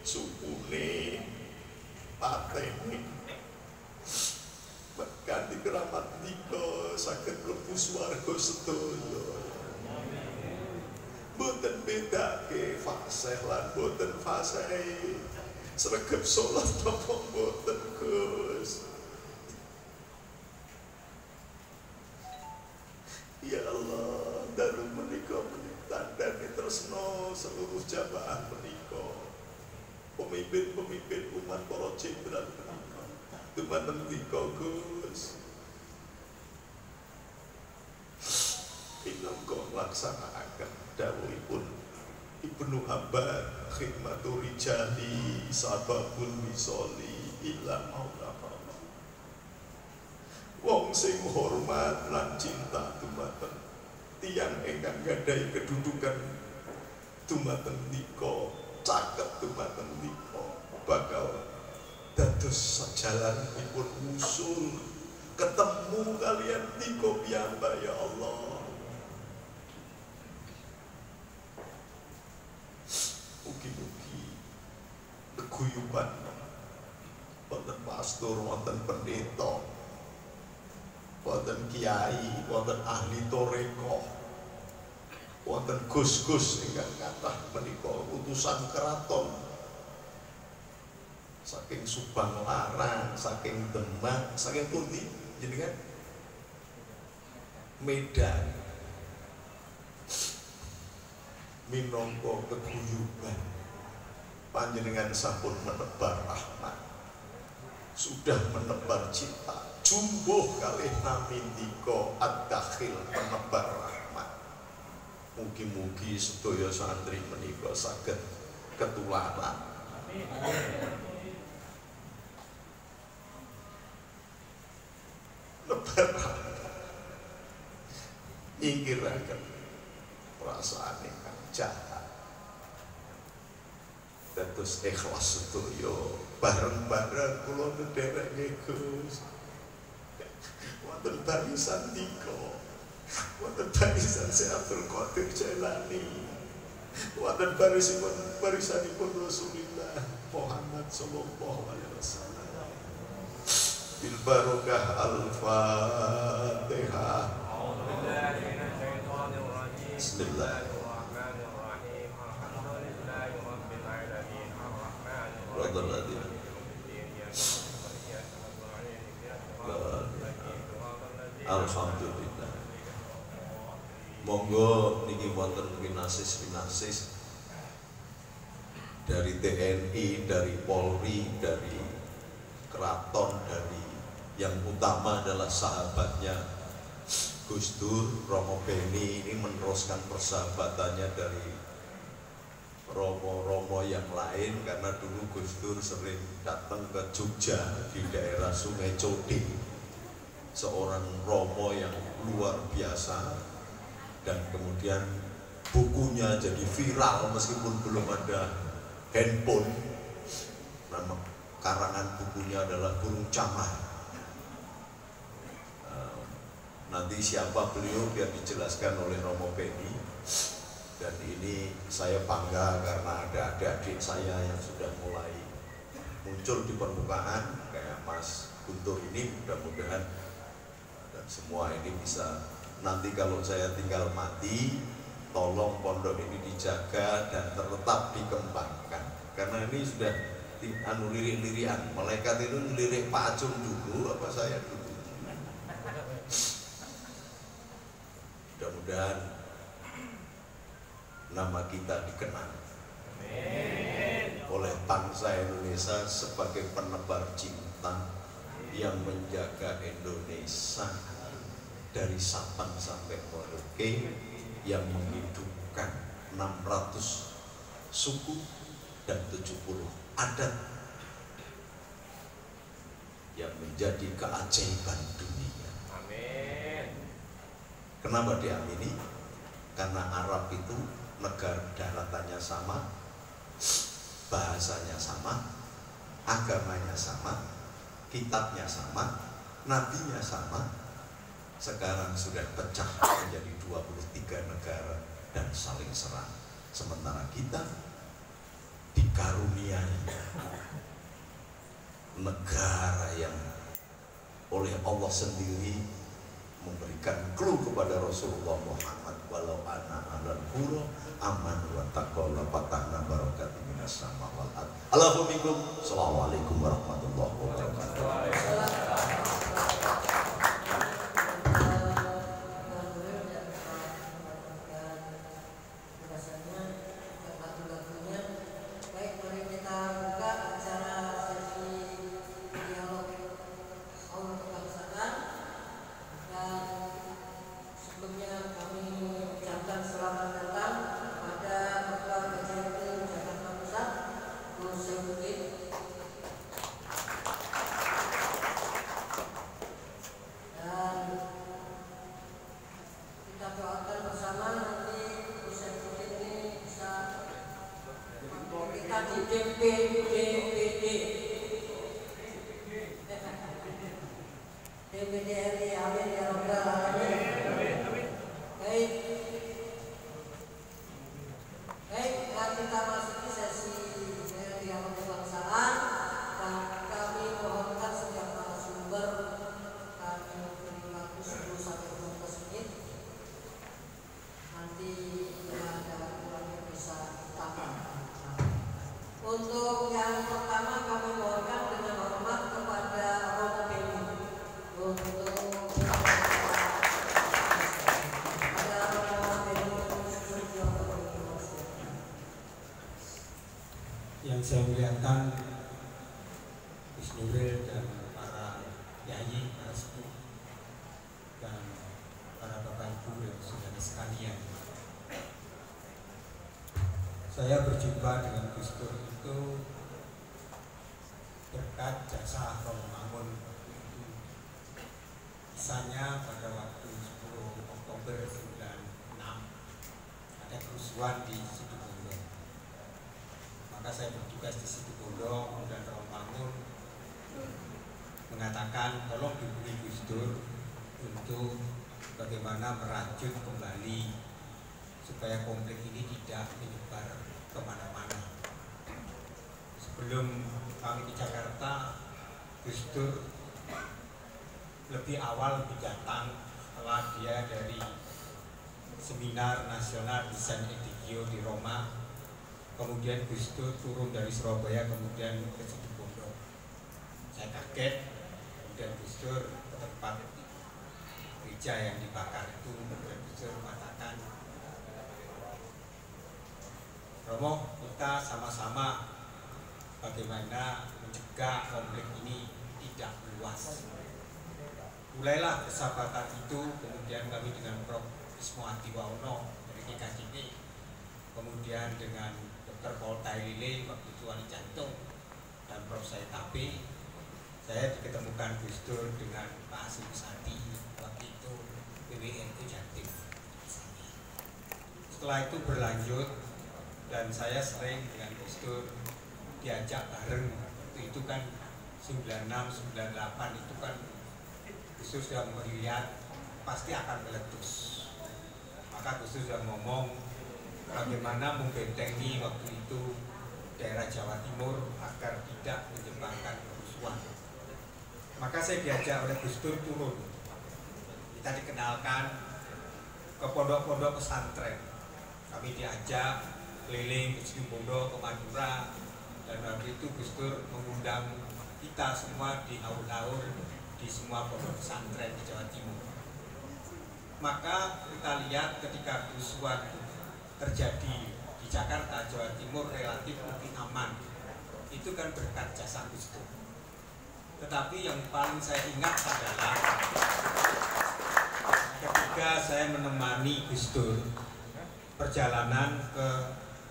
sukune, patene. Kanthi keramat nika saged mlebu swarga sedaya. Mboten bedake fasih lan mboten fasih. Sregep salat napa mboten Gus. Ya Allah, dalu menika tandane tresno seluruh jamaah menika. Pemimpin-pemimpin umat para jenderal menika. Dumateng menika Gus. Pinangka nglaksanakaken dawuhipun Ibnu Abbas, khidmatur rijali sababul misoli ila maula. Wong sing hormat lan cinta dumateng tiyang ingkang gadhahi kedudukan dumateng nika, caket dumateng nika bakal dados sajalanipun usul ketemu kalian nika piyambak ya Allah. Mugi-mugi geguyuban wonten pastor, wonten pendeta, wonten kiai, wonten ahli toreko, wonten gus-gus ingkang kathah menika utusan keraton saking Subang Larang, saking Demak, saking pundi jenengan Medan, minangka keguyuban panjenengan sampun menebar rahmat, sudah menebar cinta. Jumbuh kalih nami ndika ad-dakhil penebar rahmat. Mugi-mugi sedaya santri menika saged ketularan. Nebar rahmat. Nyingkiraken perasaan ingkang jahat. Dados ikhlas sedaya bareng-bareng kula nderek Gus. Wonten barisan tika, wonten barisan Syekh Abdul Qadir Jailani, wonten barisanipun Rasulullah Muhammad sallallahu alaihi wasallam. Bil barokah al-Fatihah. Bismillahirrahmanirrahim. Alhamdulillahirabbil alamin arrahmanirrahim. Alhamdulillah. Monggo niki wonten pinasis-pinasis dari TNI, dari Polri, dari keraton, dari yang utama adalah sahabatnya Gus Dur, Romo Beni ini meneruskan persahabatannya dari romo-romo yang lain, karena dulu Gus Dur sering datang ke Jogja di daerah Sungai Coding, seorang romo yang luar biasa, dan kemudian bukunya jadi viral meskipun belum ada handphone. Nama karangan bukunya adalah Burung Camar. Nanti siapa beliau biar dijelaskan oleh Romo Beni. Dan ini saya bangga karena ada adik-adik saya yang sudah mulai muncul di permukaan kayak Mas Guntur ini. Mudah-mudahan dan semua ini bisa, nanti kalau saya tinggal mati, tolong pondok ini dijaga dan tetap dikembangkan, karena ini sudah lirik-lirikan. Malaikat itu lirik Pak Acung dulu apa saya dulu. Mudah-mudahan nama kita dikenal oleh bangsa Indonesia sebagai penebar cinta yang menjaga Indonesia dari Sabang sampai Merauke, yang menghidupkan 600 suku dan 70 adat yang menjadi keajaiban dunia. Amin. Kenapa diamini? Karena Arab itu negara daratannya sama, bahasanya sama, agamanya sama, kitabnya sama, nabinya sama. Sekarang sudah pecah menjadi 23 negara dan saling serang. Sementara kita dikaruniai negara yang oleh Allah sendiri memberikan clue kepada Rasulullah Muhammad, walau ana alal qura aman wa taqalla fatahna barakatin minas sama wal ard. Assalamualaikum warahmatullahi wabarakatuh. Untuk yang pertama kami mohonkan dengan hormat kepada Romo Beni untuk yang saya muliakan Gus Nuril dan para yai, para sepuh dan para bapak ibu dan saudara sekalian. Saya berjumpa dengan Gus Dur itu berkat jasa Romangun. Misalnya pada waktu 10 Oktober 96 ada kerusuhan di Situbondo. Maka saya bertugas di Situbondo dan Romangun mengatakan tolong dihubungi Gus Dur untuk bagaimana merajut kembali supaya konflik ini tidak menyebar kemana-mana. Sebelum kami di Jakarta, Gus Dur lebih awal lebih datang setelah dia dari Seminar Nasional Desain Edigio di Roma. Kemudian Gus Dur turun dari Surabaya kemudian ke Situbondo. Saya kaget, kemudian Gus Dur ke tempat gereja yang dibakar itu, kemudian Gus Dur mengatakan, Romo, kita sama-sama bagaimana mencegah konflik ini tidak meluas. Mulailah persahabatan itu, kemudian kami dengan Prof. Ismo Adiwaono dari GKJP, kemudian dengan Dr. Paul Tailile waktu itu wali jantung, dan Prof. Said Tabe. Saya diketemukan Gus Dur dengan Pak Hasim Sadi waktu itu PWNU Jatim. Setelah itu berlanjut dan saya sering dengan Gus Dur diajak bareng. Waktu itu kan 96, 98 itu kan Gus Dur sudah melihat pasti akan meletus. Maka Gus Dur sudah ngomong bagaimana membentengi waktu itu daerah Jawa Timur agar tidak menyebabkan kerusuhan. Maka saya diajak oleh Gus Dur turun. Kita dikenalkan ke pondok-pondok pesantren. Kami diajak keliling ke Situbondo, ke Madura, dan waktu itu Gus Dur mengundang kita semua di haul-haul di semua pondok pesantren di Jawa Timur. Maka kita lihat ketika kerusuhan terjadi di Jakarta, Jawa Timur relatif lebih aman. Itu kan berkat jasa Gus Dur. Tetapi yang paling saya ingat adalah ketika saya menemani Gus Dur perjalanan ke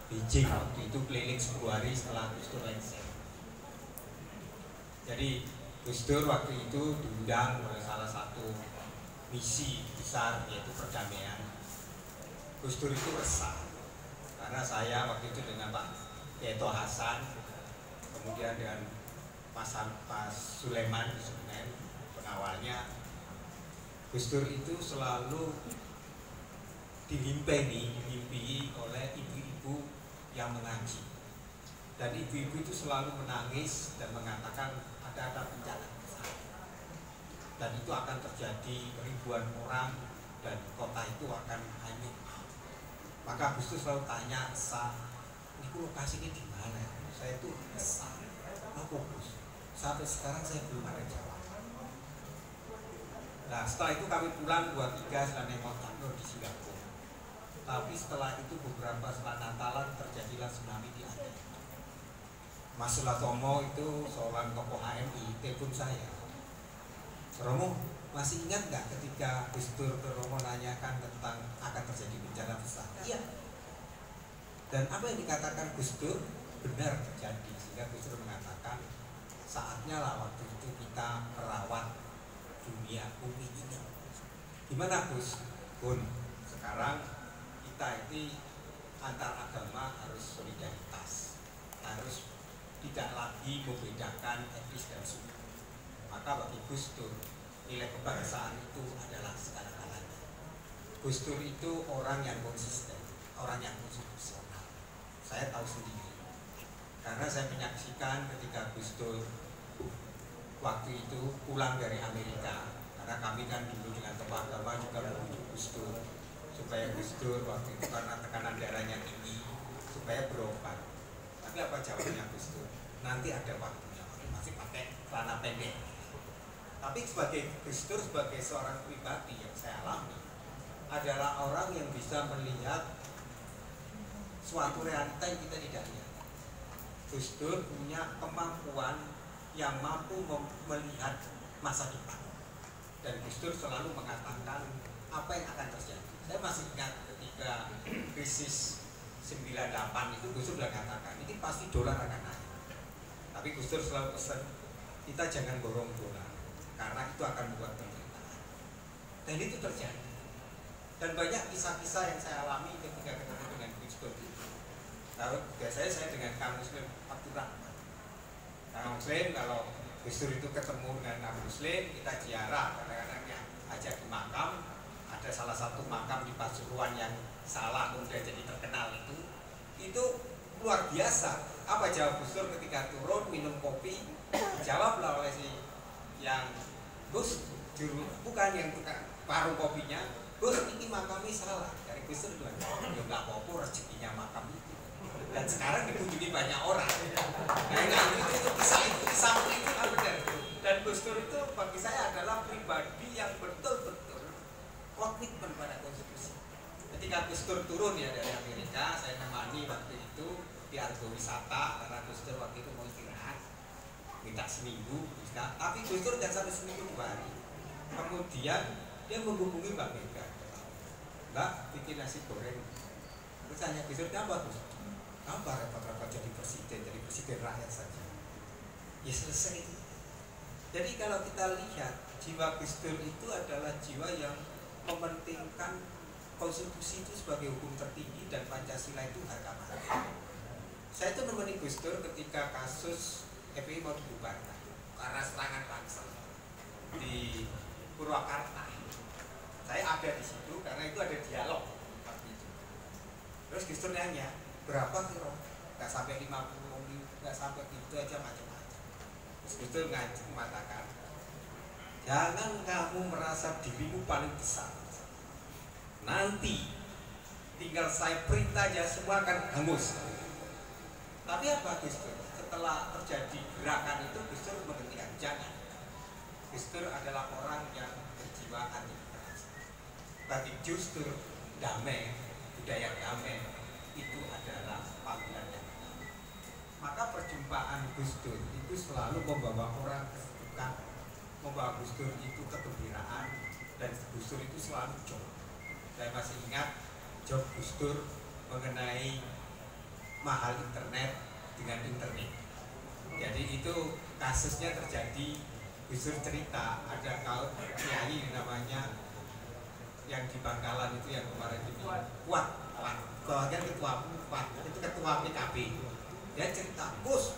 Beijing, waktu itu keliling 10 hari setelah Gus Dur lengser. Jadi Gus Dur waktu itu diundang oleh salah satu misi besar yaitu perdamaian. Gus Dur itu resah karena saya waktu itu dengan Pak Keto Hasan, kemudian dengan Mas Sulaiman di Sumen, pengawalnya. Gus Dur itu selalu dimimpi oleh ibu-ibu yang mengaji. Dan ibu-ibu itu selalu menangis dan mengatakan ada bencana besar. Dan itu akan terjadi ribuan orang dan kota itu akan hanyut. Maka Gus Dur selalu tanya, ini lokasi ini di mana? Saya itu besar. Apa Gus? Sampai sekarang saya belum ada jawaban. Nah setelah itu kami pulang 23 setelah nengok kantor di Singapura. Tapi setelah itu beberapa setelah Natalan terjadilah tsunami di Aceh. Mas Sulatomo itu seorang tokoh HMI telepon saya. Romo, masih ingat nggak ketika Gus Dur ke Romo nanyakan tentang akan terjadi bencana besar? Iya. Dan apa yang dikatakan Gus Dur benar terjadi, sehingga Gus Dur mengatakan saatnya lah waktu itu kita merawat dunia bumi ini. Gimana Gus? Gun, sekarang kita ini antar agama harus solidaritas, harus tidak lagi membedakan etnis dan suku. Maka bagi Gus Dur nilai kebangsaan itu adalah segala-galanya. Gus Dur itu orang yang konsisten, orang yang konstitusional. Saya tahu sendiri karena saya menyaksikan ketika Gus Dur waktu itu pulang dari Amerika, karena kami kan dulu dengan tokoh agama juga membujuk Gus Dur supaya Gus Dur waktu itu karena tekanan darahnya tinggi supaya berobat. Tapi apa jawabnya Gus Dur? Nanti ada waktunya, masih pakai celana pendek. Tapi sebagai Gus Dur, sebagai seorang pribadi yang saya alami adalah orang yang bisa melihat suatu realita yang kita tidak lihat. Gus Dur punya kemampuan yang mampu melihat masa depan. Dan Gus Dur selalu mengatakan apa yang akan terjadi. Saya masih ingat ketika krisis 98 itu Gus Dur sudah katakan ini pasti dolar akan naik. Tapi Gus Dur selalu pesan kita jangan borong dolar karena itu akan membuat penderitaan. Dan itu terjadi. Dan banyak kisah-kisah yang saya alami ketika ketemu dengan Gus Dur. Lalu biasanya saya dengan Kang Muslim Abdurrahman. Kang Muslim kalau Gus Dur itu ketemu dengan Kang Muslim, kita ziarah kadang-kadang yang ajak ke makam. Ada salah satu makam di Pasuruan yang salah kemudian jadi terkenal itu luar biasa. Apa jawab Gus Dur ketika turun minum kopi? Jawablah oleh si yang Gus juru bukan yang tukang warung kopinya, Gus ini makamnya salah. Dari Gus Dur bilang, ya nggak apa-apa rezekinya makam itu. Dan sekarang dikunjungi banyak orang. Nah itu kisah itu kan benar. Dan Gus Dur itu bagi saya adalah pribadi yang betul-betul komitmen pada konstitusi. Ketika Gus Dur turun ya dari Amerika, saya nemani waktu itu di Argo Wisata karena Gus Dur waktu itu mau istirahat, minta seminggu, bisa. Tapi Gus Dur jangan sampai seminggu 2 hari. Kemudian dia menghubungi Mbak Mega, Mbak bikin nasi goreng. Terus tanya Gus Dur, apa Gus? Apa repot-repot jadi presiden rakyat saja. Ya selesai itu. Jadi kalau kita lihat jiwa Gus Dur itu adalah jiwa yang mementingkan konstitusi itu sebagai hukum tertinggi dan Pancasila itu harga mati. Saya itu menemani Gus Dur ketika kasus FPI mau dibubarkan karena serangan Tangsel di Purwakarta. Saya ada di situ karena itu ada dialog waktu itu. Terus Gus Dur nanya, berapa kira? Gak sampai 50, gak sampai itu aja macam-macam. Terus Gus Dur mengatakan, jangan kamu merasa dirimu paling besar. Nanti tinggal saya perintah aja semua akan hangus. Tapi apa Gus Dur? Setelah terjadi gerakan itu Gus Dur menghentikan, jangan. Gus Dur adalah orang yang berjiwa anti kekerasan. Bagi Gus Dur damai, budaya damai itu adalah panggilan yang pertama. Maka perjumpaan Gus Dur itu selalu membawa orang kesejukan, membawa Gus Dur itu kegembiraan, dan Gus Dur itu selalu job. Saya masih ingat job Gus Dur mengenai mahal internet dengan internet. Jadi itu kasusnya terjadi, Gus Dur cerita ada kaum kiai namanya yang di Bangkalan itu yang kemarin ini kuat, bahkan ketua itu ketua PKB. Dia cerita, Gus,